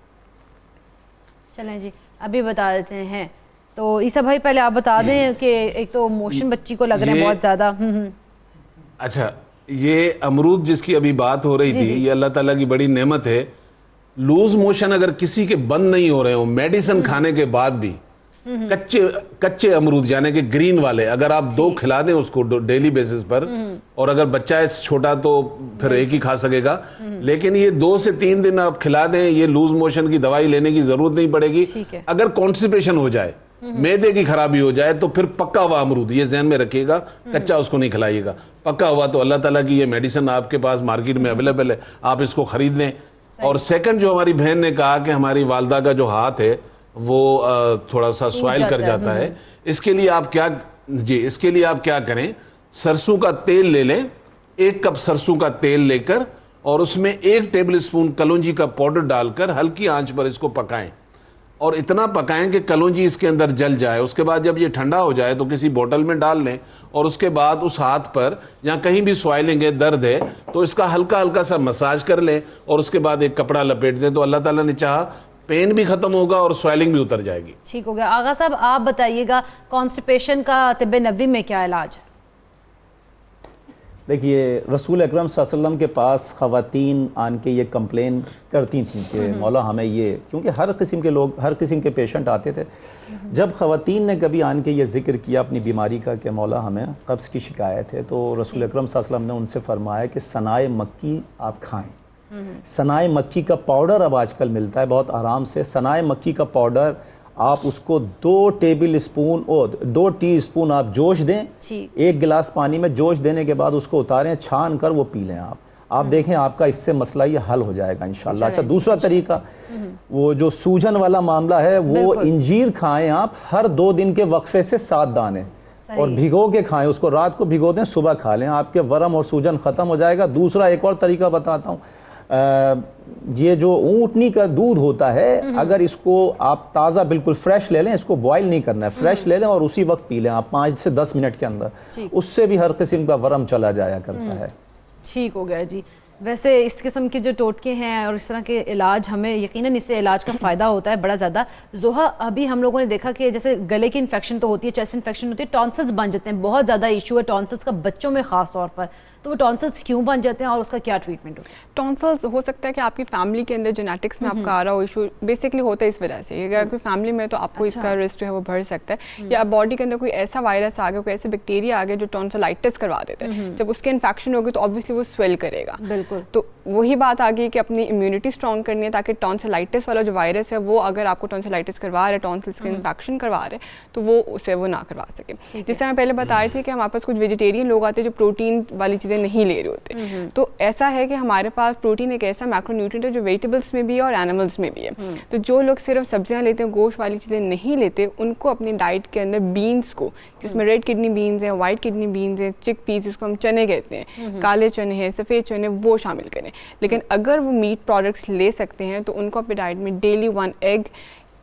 चलें जी अभी बता देते हैं। तो ईसा भाई पहले आप बता दें कि एक तो मोशन बच्ची को लग रहे हैं बहुत ज्यादा। अच्छा, ये अमरूद जिसकी अभी बात हो रही थी, ये अल्लाह ताला की बड़ी नेमत है। लूज मोशन अगर किसी के बंद नहीं हो रहे हो मेडिसिन खाने के बाद भी, कच्चे अमरूद यानी कि ग्रीन वाले, अगर आप 2 खिला दें उसको डेली बेसिस पर, और अगर बच्चा है छोटा तो फिर एक ही खा सकेगा, लेकिन ये 2 से 3 दिन आप खिला दें, ये लूज मोशन की दवाई लेने की जरूरत नहीं पड़ेगी। अगर कॉन्स्टिपेशन हो जाए, मैदे की खराबी हो जाए, तो फिर पक्का हुआ अमरूद, ये ध्यान में रखिएगा, कच्चा उसको नहीं खिलाइएगा। पक्का हुआ तो अल्लाह ताला की ये मेडिसिन आपके पास मार्केट में अवेलेबल है, आप इसको खरीद लें। और सेकंड, जो हमारी बहन ने कहा कि हमारी वालदा का जो हाथ है वो थोड़ा सा स्वाइल कर जाता है, इसके लिए आप क्या करें, सरसों का तेल ले लें, 1 कप सरसों का तेल लेकर और उसमें 1 टेबल स्पून कलौंजी का पाउडर डालकर हल्की आंच पर इसको पकाएं, और इतना पकाएं कि कलौंजी इसके अंदर जल जाए। उसके बाद जब ये ठंडा हो जाए तो किसी बोतल में डाल लें, और उसके बाद उस हाथ पर या कहीं भी स्वाइलिंग है, दर्द है, तो इसका हल्का हल्का सा मसाज कर लें, और उसके बाद एक कपड़ा लपेट दें, तो अल्लाह ताला ने चाहा पेन भी खत्म होगा और स्वाइलिंग भी उतर जाएगी। ठीक हो गया। आगा साहब आप बताइएगा कॉन्स्टिपेशन का तिब्बे नबवी में क्या इलाज है? देखिए, रसूल अकरम सल्लल्लाहु अलैहि वसल्लम के पास ख़वातीन आन के ये कंप्लेन करती थी कि मौला हमें ये, क्योंकि हर किस्म के लोग, हर किस्म के पेशेंट आते थे। जब ख़वातीन ने कभी आन के ये जिक्र किया अपनी बीमारी का कि मौला हमें कब्ज़ की शिकायत है, तो रसूल अकरम सल्लल्लाहु अलैहि वसल्लम ने उनसे फरमाया कि सनाए मक्की आप खाएँ। सनाए मक्की का पाउडर अब आजकल मिलता है बहुत आराम से। सनाए मक्की का पाउडर आप उसको 2 टेबल स्पून और 2 टीस्पून आप जोश दें, 1 गिलास पानी में जोश देने के बाद उसको उतारें, छान कर वो पी लें आप देखें आपका इससे मसला ये हल हो जाएगा इंशाल्लाह। अच्छा, दूसरा तरीका, वो जो सूजन वाला मामला है, वो इंजीर खाएं आप, हर 2 दिन के वक्फे से 7 दाने, और भिगो के खाएं उसको, रात को भिगो दें, सुबह खा लें, आपके वरम और सूजन खत्म हो जाएगा। दूसरा एक और तरीका बताता हूँ, ये जो ऊँटनी का दूध होता है, अगर इसको आप ताज़ा बिल्कुल फ्रेश ले लें, इसको बॉईल नहीं करना है, फ्रेश ले लें और उसी वक्त पी लें आप 5 से 10 मिनट के अंदर, उससे भी हर किस्म का वरम चला जाया करता है। ठीक हो गया जी। वैसे इस किस्म के जो टोटके हैं और इस तरह के इलाज, हमें यकीनन इससे इलाज का फ़ायदा होता है बड़ा ज़्यादा। जोहा, अभी हम लोगों ने देखा कि जैसे गले की इन्फेक्शन तो होती है, चेस्ट इन्फेक्शन होती है, टॉन्सिल्स बन जाते हैं, बहुत ज़्यादा इशू है टॉन्सिल्स का बच्चों में ख़ास तौर पर। तो वो टॉन्सिल्स क्यों बन जाते हैं और उसका क्या ट्रीटमेंट होता है? टॉन्सिल्स हो सकता है कि आपकी फैमिली के अंदर जेनेटिक्स में आपका आ रहा हो इशू, बेसिकली होता है इस वजह से। अगर आपकी फैमिली में तो आपको इसका रिस्क जो है वो बढ़ सकता है, या बॉडी के अंदर कोई ऐसा वायरस आ गया, कोई ऐसे बैक्टीरिया आ गया जो टॉन्सिलाइटिस करवा देता है। जब उसके इन्फेक्शन होगी तो ऑब्वियसली वो स्वेल करेगा। बिल्कुल, तो वही बात आ गई कि अपनी इम्यूनिटी स्ट्रॉन्ग करनी है, ताकि टॉन्सिलाइटिस वाला जो वायरस है वो अगर आपको टॉन्सिलाइटिस करवा रहा है, टॉन्सिल्स के इन्फेक्शन करवा रहे हैं, तो वो उसे वो ना करवा सके। जिससे मैं पहले बता रही थी कि हमारे पास कुछ वेजिटेरियन लोग आते हैं जो प्रोटीन वाली चीज़ें नहीं ले रहे होते, तो ऐसा है कि हमारे पास प्रोटीन एक ऐसा मैक्रोन्यूट्रिएंट है जो वेजिटेबल्स में भी है और एनिमल्स में भी है। तो जो लोग सिर्फ सब्जियां लेते हैं, गोश्त वाली चीज़ें नहीं लेते, उनको अपनी डाइट के अंदर बीन्स को, जिसमें रेड किडनी बीन्स हैं, वाइट किडनी बीन्स हैं, चिक पीस जिसको हम चने कहते हैं, काले चने हैं, सफ़ेद चने, वो शामिल करें। लेकिन अगर वो मीट प्रोडक्ट्स ले सकते हैं तो उनको अपनी डाइट में डेली 1 एग,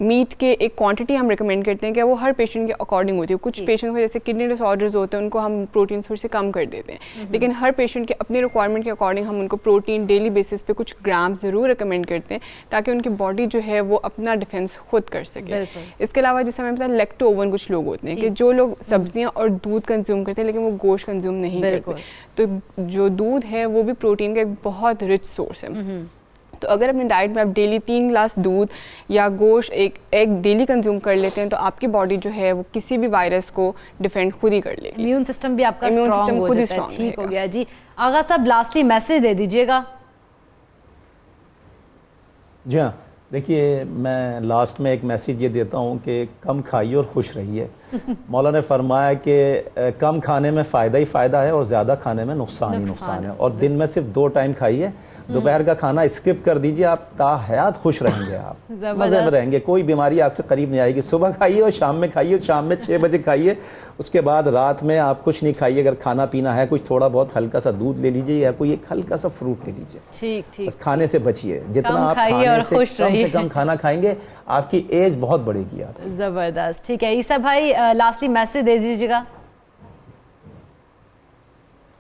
मीट के एक क्वांटिटी हम रिकमेंड करते हैं कि वो हर पेशेंट के अकॉर्डिंग होती है। कुछ पेशेंट को जैसे किडनी डिसऑर्डर्स होते हैं, उनको हम प्रोटीन थोड़ी से कम कर देते हैं, लेकिन हर पेशेंट के अपने रिक्वायरमेंट के अकॉर्डिंग हम उनको प्रोटीन डेली बेसिस पे कुछ ग्राम ज़रूर रिकमेंड करते हैं, ताकि उनकी बॉडी जो है वो अपना डिफेंस खुद कर सके। इसके अलावा जैसे हमें पता है लेक्टो ओवन कुछ लोग होते हैं कि जो लोग सब्जियाँ और दूध कंज्यूम करते हैं लेकिन वो गोश्त कंज्यूम नहीं करते, तो जो दूध है वो भी प्रोटीन का एक बहुत रिच सोर्स है। तो अगर अपनी डाइट में आप डेली 3 गिलास दूध या गोश्त, 1 एग डेली कंज्यूम कर लेते हैं, तो आपकी बॉडी जो है वो किसी भी वायरस को डिफेंड खुद ही कर लेगी। इम्यून सिस्टम भी आपका स्ट्रांग हो जाता है। ठीक हो गया जी। आगा साहब लास्टली मैसेज दे दीजिएगा। जी हाँ, देखिए, मैं लास्ट में एक मैसेज ये देता हूँ कि कम खाइए और खुश रहिए। मौला ने फरमाया कि कम खाने में फ़ायदा ही फ़ायदा है और ज़्यादा खाने में नुकसान ही नुकसान है, और दिन में सिर्फ 2 टाइम खाइए दोपहर का खाना स्किप कर दीजिए, आप ताहयात खुश रहेंगे, आप मज़े में रहेंगे, कोई बीमारी आपके करीब नहीं आएगी। सुबह खाइए और शाम में खाइए, शाम में 6 बजे खाइए, उसके बाद रात में आप कुछ नहीं खाइए। अगर खाना पीना है कुछ थोड़ा बहुत हल्का सा दूध ले लीजिए या कोई एक हल्का सा फ्रूट ले लीजिए। ठीक ठीक, बस खाने से बचिए, जितना आप खाने से कम खाना खाएंगे आपकी एज बहुत बढ़ेगी। आप जबरदस्त। ठीक है ईसा भाई, लास्टली मैसेज दे दीजिएगा।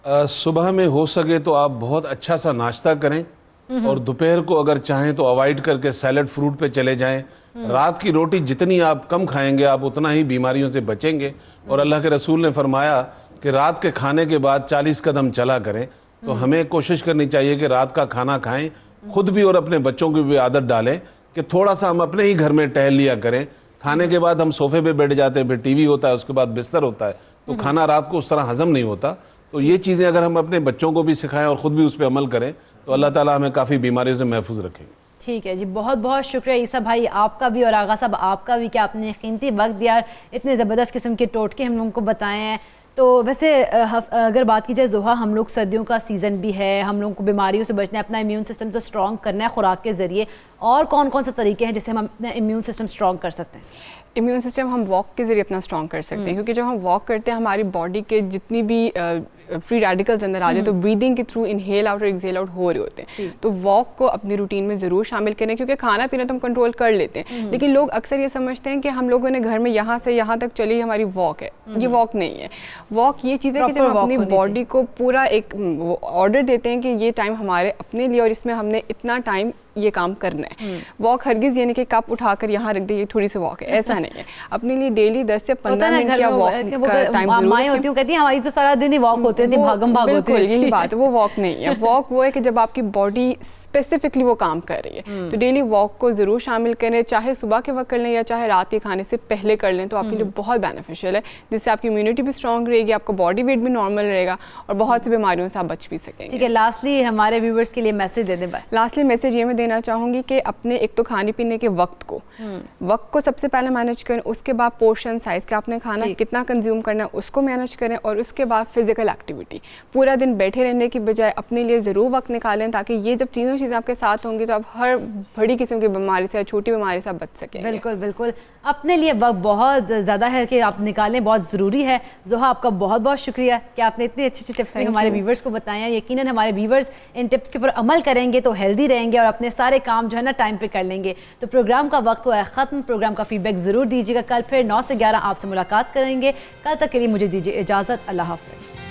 सुबह में हो सके तो आप बहुत अच्छा सा नाश्ता करें और दोपहर को अगर चाहें तो अवॉइड करके सैलड फ्रूट पे चले जाएं। रात की रोटी जितनी आप कम खाएंगे आप उतना ही बीमारियों से बचेंगे। और अल्लाह के रसूल ने फरमाया कि रात के खाने के बाद 40 कदम चला करें। तो हमें कोशिश करनी चाहिए कि रात का खाना खाएं, खुद भी और अपने बच्चों की भी आदत डालें कि थोड़ा सा हम अपने ही घर में टहल लिया करें। खाने के बाद हम सोफे पे बैठ जाते हैं, फिर टीवी होता है, उसके बाद बिस्तर होता है, तो खाना रात को उस तरह हजम नहीं होता। तो ये चीज़ें अगर हम अपने बच्चों को भी सिखाएं और ख़ुद भी उस पर अमल करें तो अल्लाह ताला हमें काफ़ी बीमारियों से महफूज रखेंगे। ठीक है जी, बहुत बहुत शुक्रिया ईसा भाई आपका भी और आगा साहब आपका भी कि आपने कीमती वक्त दिया, इतने ज़बरदस्त किस्म के टोटके हम लोगों को बताए हैं। तो वैसे अगर बात की जाए जोहा, हम लोग सर्दियों का सीज़न भी है, हम लोगों को बीमारियों से बचना है, अपना इम्यून सिस्टम तो स्ट्रॉन्ग करना है खुराक के ज़रिए, और कौन कौन से तरीके हैं जिससे हम अपना इम्यून सिस्टम स्ट्रॉन्ग कर सकते हैं? इम्यून सिस्टम हम वॉक के ज़रिए अपना स्ट्रॉन्ग कर सकते हैं, क्योंकि जब हम वॉक करते हैं हमारी बॉडी के जितनी भी फ्री रेडिकल्स अंदर आ जाए तो ब्रीदिंग के थ्रू इनहेल आउट और एक्सहेल आउट हो रहे होते हैं। तो वॉक को अपनी रूटीन में ज़रूर शामिल करें, क्योंकि खाना पीना तो हम कंट्रोल कर लेते हैं, लेकिन लोग अक्सर ये समझते हैं कि हम लोगों ने घर में यहाँ से यहाँ तक चली हमारी वॉक है। ये वॉक नहीं है। वॉक ये चीज़ है कि जब हम अपनी बॉडी को पूरा एक ऑर्डर देते हैं कि ये टाइम हमारे अपने लिए और इसमें हमने इतना टाइम ये काम करना है। वॉक हरगिज़ यानी कि कप उठाकर यहाँ रख दे ये थोड़ी सी वॉक है, ऐसा नहीं है। अपने लिए डेली 10 से 15 मिनट का वॉक का टाइम मामाएं होती हैं, कहती हैं हमारी तो सारा दिन ही वॉक होती है, भागम भाग होती है। यही बात है, वो वॉक नहीं है। वॉक वो है कि जब आपकी बॉडी स्पेसिफिकली वो काम कर रही है। तो डेली वॉक को ज़रूर शामिल करें, चाहे सुबह के वक्त कर लें या चाहे रात के खाने से पहले कर लें, तो आपके लिए बहुत बेनिफिशियल है, जिससे आपकी इम्यूनिटी भी स्ट्रॉन्ग रहेगी, आपका बॉडी वेट भी नॉर्मल रहेगा और बहुत सी बीमारियों से आप बच भी सकेंगे। ठीक है, लास्टली हमारे व्यूवर्स के लिए मैसेज दे दें बस। लास्टली मैसेज ये मैं देना चाहूँगी कि अपने एक तो खाने पीने के वक्त को सबसे पहले मैनेज करें, उसके बाद पोर्शन साइज का आपने खाना कितना कंज्यूम करना है उसको मैनेज करें, और उसके बाद फिजिकल एक्टिविटी। पूरा दिन बैठे रहने की बजाय अपने लिए ज़रूर वक्त निकालें, ताकि ये जब तीनों चीज़ें आपके साथ होंगी तो आप हर बड़ी किस्म की बीमारी से या छोटी बीमारी से आप बच सकेंगे। बिल्कुल बिल्कुल, अपने लिए वक्त बहुत ज़्यादा है कि आप निकालें, बहुत ज़रूरी है। जोहा आपका बहुत बहुत शुक्रिया कि आपने इतनी अच्छी अच्छी टिप्स हमारे व्यूवर्स को बताए हैं। यकीनन हमारे व्यूवर्स इन टिप्स के ऊपर अमल करेंगे तो हेल्दी रहेंगे और अपने सारे काम जो है ना टाइम पे कर लेंगे। तो प्रोग्राम का वक्त हुआ है ख़त्म। प्रोग्राम का फीडबैक ज़रूर दीजिएगा। कल फिर 9 से 11 आपसे मुलाकात करेंगे। कल तक के लिए मुझे दीजिए इजाज़त। अल्लाह हाफ़िज़।